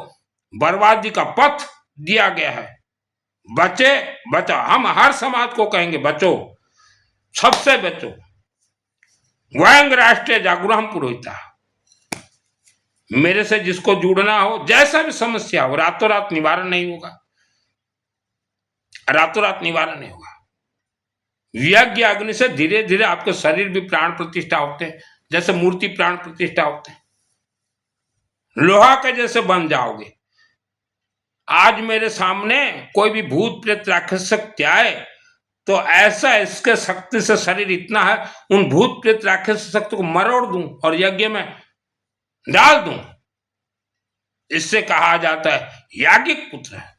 बर्बादी का पथ दिया गया है। बचे बचा, हम हर समाज को कहेंगे बचो, सबसे बचो। वयंग राष्ट्रीय जागरूक पुरोहिता। मेरे से जिसको जुड़ना हो, जैसा भी समस्या हो, रातों रात निवारण नहीं होगा, रातों रात निवारण नहीं होगा। यज्ञ अग्नि से धीरे धीरे आपके शरीर भी प्राण प्रतिष्ठा होते हैं, जैसे मूर्ति प्राण प्रतिष्ठा होते हैं। लोहा के जैसे बन जाओगे। आज मेरे सामने कोई भी भूत प्रेत राक्षस शक्ति आए तो ऐसा इसके शक्ति से शरीर इतना है, उन भूत प्रेत राक्षस शक्ति को मरोड़ दूं और यज्ञ में डाल दूं। इससे कहा जाता है याज्ञिक पुत्र है।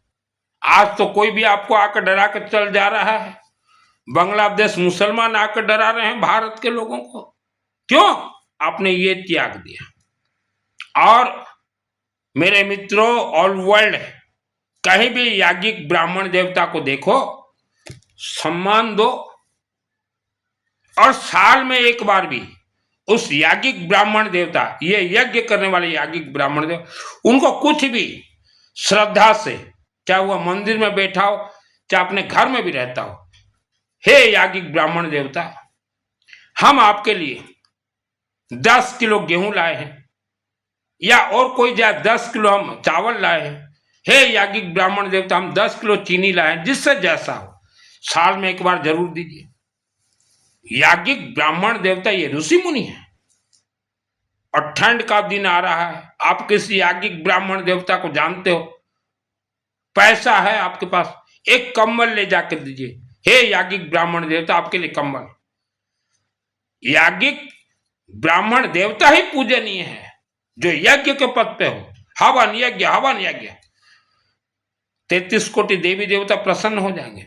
आज तो कोई भी आपको आकर डरा कर चल जा रहा है। बांग्लादेश मुसलमान आकर डरा रहे हैं भारत के लोगों को। क्यों? आपने ये त्याग दिया। और मेरे मित्रों, ऑल वर्ल्ड कहीं भी याज्ञिक ब्राह्मण देवता को देखो, सम्मान दो और साल में एक बार भी उस याज्ञिक ब्राह्मण देवता, ये यज्ञ करने वाले याज्ञिक ब्राह्मण देवता, उनको कुछ भी श्रद्धा से, चाहे वह मंदिर में बैठा हो चाहे अपने घर में भी रहता हो, हे याज्ञिक ब्राह्मण देवता, हम आपके लिए 10 किलो गेहूं लाए हैं या और कोई जाए 10 किलो हम चावल लाए हैं। हे याज्ञिक ब्राह्मण देवता, हम 10 किलो चीनी लाए हैं, जिससे जैसा हो साल में एक बार जरूर दीजिए। याज्ञिक ब्राह्मण देवता ये ऋषि मुनि है। और ठंड का दिन आ रहा है, आप किसी याज्ञिक ब्राह्मण देवता को जानते हो, पैसा है आपके पास, एक कंबल ले जाकर दीजिए, हे याज्ञिक ब्राह्मण देवता आपके लिए कंबल। याज्ञिक ब्राह्मण देवता ही पूजनीय है जो यज्ञ के पद पे हो, हवन यज्ञ हवन यज्ञ, 33 कोटि देवी देवता प्रसन्न हो जाएंगे।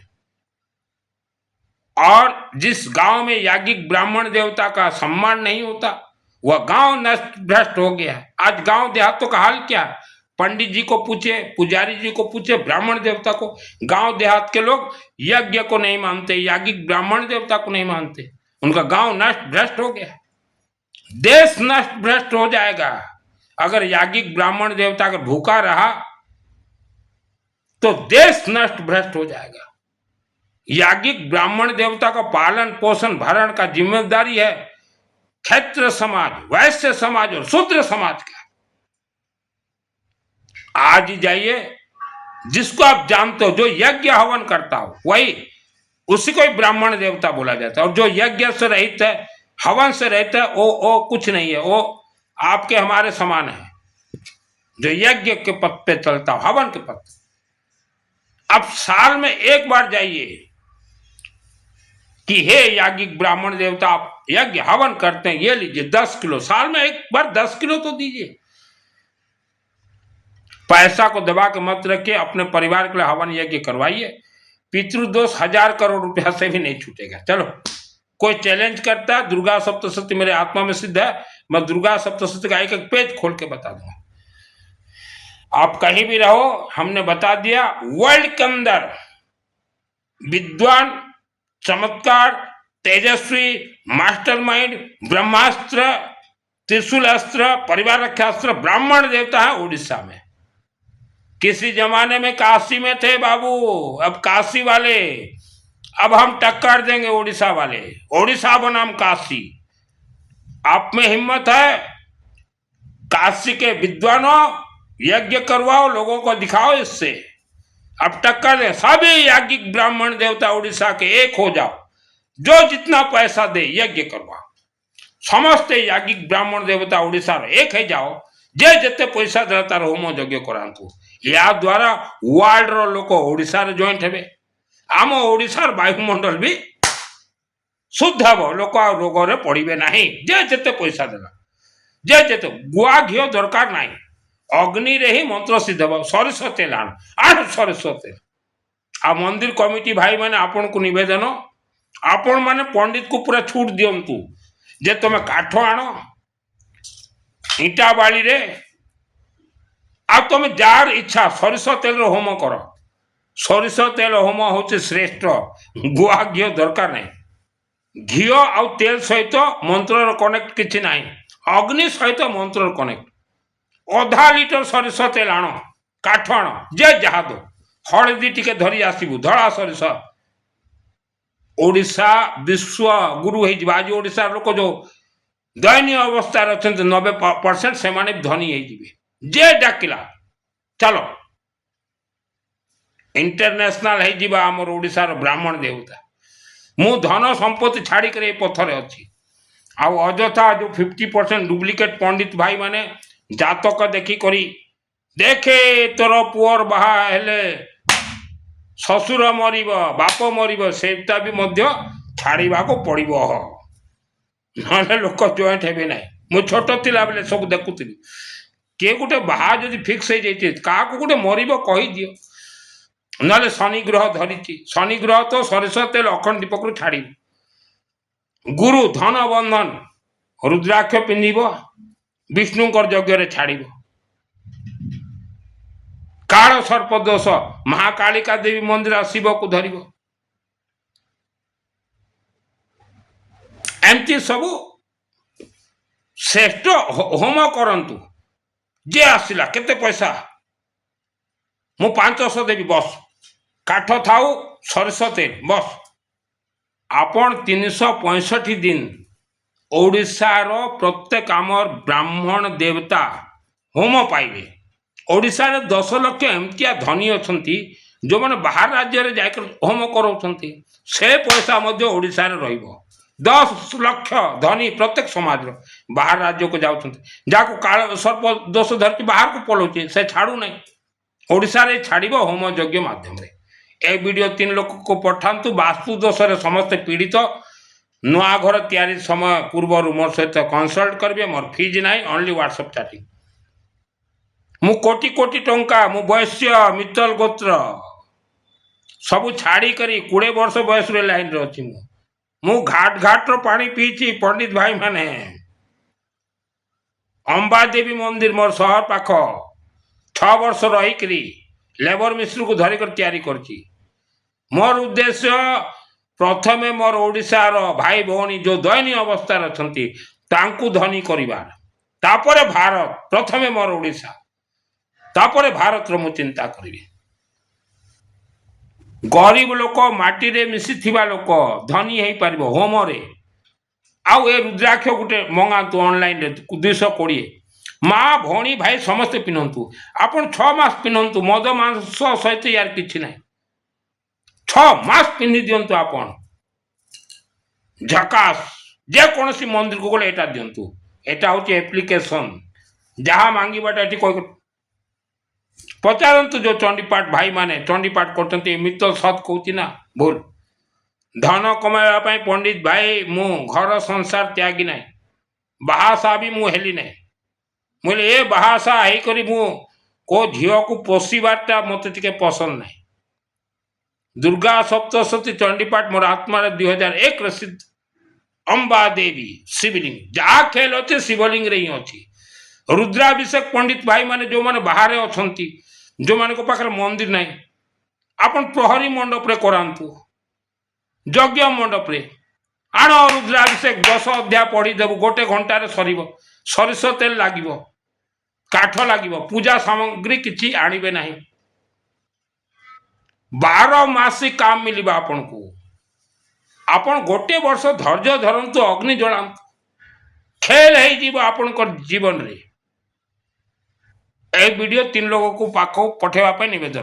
और जिस गांव में याज्ञिक ब्राह्मण देवता का सम्मान नहीं होता वह गांव नष्ट भ्रष्ट हो गया है। आज गांव देहातों का हाल क्या है? पंडित जी को पूछे, पुजारी जी को पूछे, ब्राह्मण देवता को, गांव देहात के लोग यज्ञ को नहीं मानते, याज्ञिक ब्राह्मण देवता को नहीं मानते, उनका गांव नष्ट भ्रष्ट हो गया। देश नष्ट भ्रष्ट हो जाएगा अगर याज्ञिक ब्राह्मण देवता अगर भूखा रहा तो देश नष्ट भ्रष्ट हो जाएगा। याज्ञिक ब्राह्मण देवता का पालन पोषण भरण का जिम्मेदारी है क्षत्रिय समाज, वैश्य समाज और शूद्र समाज का। आज ही जाइए, जिसको आप जानते हो जो यज्ञ हवन करता हो वही, उसी को ही ब्राह्मण देवता बोला जाता है। और जो यज्ञ से रहित है, हवन से रहित है, वो कुछ नहीं है, वो आपके हमारे समान है। जो यज्ञ के पद पे चलता हो, हवन के पद, अब साल में एक बार जाइए कि हे याज्ञिक ब्राह्मण देवता आप यज्ञ हवन करते हैं, ये लीजिए 10 किलो, साल में एक बार 10 किलो तो दीजिए। पैसा को दबा के मत रखिए, अपने परिवार के लिए हवन यज्ञ करवाइए, पितृदोष 1000 करोड़ रुपया से भी नहीं छूटेगा। चलो, कोई चैलेंज करता है, दुर्गा सप्तशती मेरे आत्मा में सिद्ध है, मैं दुर्गा सप्तशती का एक एक पेज खोल के बता दूंगा। आप कहीं भी रहो, हमने बता दिया। वर्ल्ड के अंदर विद्वान, चमत्कार, तेजस्वी, मास्टरमाइंड, ब्रह्मास्त्र, त्रिशूल अस्त्र, परिवार रक्षास्त्र ब्राह्मण देवता है उड़ीसा में। किसी जमाने में काशी में थे बाबू, अब काशी वाले, अब हम टक्कर देंगे उड़ीसा वाले, उड़ीसा बनाम काशी। आप में हिम्मत है? काशी के विद्वानों यज्ञ करवाओ, लोगों को दिखाओ, इससे अब टक्कर दे। सभी याज्ञिक ब्राह्मण देवता उड़ीसा के एक हो जाओ, जो जितना पैसा दे यज्ञ करवाओ। समस्ते याज्ञिक ब्राह्मण देवता उड़ीसा एक है जाओ, जे जिते पैसा देता होम यज्ञ करांतु। या द्वारा वर्ल्ड रो लोक ओडिशा रे जॉइंट हेबे, आम ओडिशार वायुमंडल भी शुद्ध हब, लोक रोग रे पड़िबे नाही। जे जिते पैसा देला, जे जिते गुआ घिओ दरकार नाही, अग्नि रे ही मंत्र सिद्ध हब। सरिष तेल आण सरिष तेल। आ मंदिर कमिटी भाई माने आपन को निवेदन, आपण माने पंडित को पूरा छूट दियंतु जे तुम काठ आण ईटा बाड़ी रे, आ तुम जार इच्छा सरिष तेल होम कर। सरिष तेल होम हूँ श्रेष्ठ, गुआ घी दरकार नहीं। घी आ तेल सहित मंत्र कनेक्ट किसी ना, अग्नि सहित मंत्र कनेक्ट। अधा लिटर सरिष तेल आण, काठ आण, जे जहा दो, हलदी टिके धरी आसबू, धड़ा सरिष। ओडिशा विश्व गुरु हो। आज ओडिशा लोक जो दयनीय अवस्था अच्छा 90% से धनी हो, जे डाकिला चलो इंटरनेशनल हो आमर ओडिशार ब्राह्मण देवता। मु धन संपत्ति छाड़ी कर पथर अच्छी। आ अजथा जो 50% डुप्लिकेट पंडित भाई माने जातक देखी करी देखे तोर पुअर बाहा हेले शशुर मर बाप मर, सेटा भी छाड़ा को पड़ो, ना लोक जॉइंट हे ना। मु छोट थिला बेले सब देखुली, किए गोटे बाहा जदि फिक्स हो जाए क्या गोटे मर कही दियो, ना शनि ग्रह धरी। शनि ग्रह तो सरिष तेल अखंड दीपक रू छाड़। गुरु धन बंधन रुद्राक्ष पिंधिब, विष्णुकर यज्ञ छाड़। काल सर्प दोष महाकालिका देवी मंदिर शिव को धर। एमती सबू श्रेष्ठ होम करंतु। जे आसला केते पैसा मु 500 देवी, बस काठ थाऊ सरिष तेल बस। आपण 365 दिन ओडिशार प्रत्येक आमर ब्राह्मण देवता होम पाइबे। ओडिशा रे 10 लाख एमतिया धनी अछंती जो माने बाहर राज्य रे जाकर होम करोछंती, से पैसा मध्य ओडिशा रे रहिबो। 10 लक्ष धनी प्रत्येक समाज बाहर राज्य को जाऊँ जहाँ काल सर्प दोष धरती बाहर को पलाऊे से छाड़ू ना ओडिशा रे छाड़ब होम यज्ञ माध्यम ए वीडियो 3 लोक को पठातु वास्तु दोष समस्ते पीड़ित नुआ घर तैयारी समय पूर्व मोर सहित कंसल्ट करेंगे मोर फीज ना ओनली व्हाट्सएप चैटिंग मु कोटी कोटी टंका मु वैश्य मित्तल गोत्र सबू छाड़ी करी 20 वर्ष बयस लाइन रे अच्छी मु घाट घाट रो पानी पीची पंडित भाई माने अंबा देवी मंदिर मोर शहर पाख 6 वर्ष रही लेबर मिस्त्री को धरिकर तैयारी करची मोर उद्देश्य प्रथमे मोर ओडिशार भाई भौणी जो दयनीय अवस्था अछंती तांकु धनी करिवार तापरे भारत प्रथमे मोर ओडिशा तापरे भारत रो मु चिंता करिवि गरीब लोक माटी रे मिसी थिबा लोक धनी हेई परिबो होम रे आउ ए रुद्राक्ष गुटे मंगातु ऑनलाइन रे 220 माँ भौणी भाई समस्ते पिनंतु आपण 6 मास पिनंतु मद मांस सहित यार किछि नै 6 मास पिनि दियंतु आपण झकास जे कोनसी मंदिर को गले एटा दियंतु एटा होची एप्लीकेशन जहाँ मांगीबाटा एठी कोइ पचारंतु जो चंडीपाठ भाई माने चंडीपाठ करते मित्तल सत कहती ना भूल धन कमाइबा पंडित भाई मु घर संसार त्यागी ना बाहासा भी मु हेली ना मुझे ए बाहासा है करी मु को झील को पोषिबारटा मत टिके पसंद ना दुर्गा सप्तशती चंडीपाठ मोर आत्मा 2001 सिद्ध अंबा देवी शिवलिंग जहाँ खेल अच्छे शिवलिंग रे ही अच्छी रुद्राभिषेक पंडित भाई माने जो माने बाहर अछंती जो माने को पाखरे मंदिर नहीं आपन प्रहरी मंडप रे करांतु यज्ञ मंडप रे आण रुद्राभिषेक 10 अध्याय पढ़ी देबु गोटे घंटा रे सरीब सरिष तेल लागिबो काठ लागिबो पूजा सामग्री किछि आनिबे नहीं 12 मासी काम मिलिबा आपन को आपन गोटे वर्ष धैर्य धरंतु अग्नि जलांतु खेल है जीव आपन को जीवन रे ए वीडियो 3 लोगों को पाखो पठेवा पे निवेदन।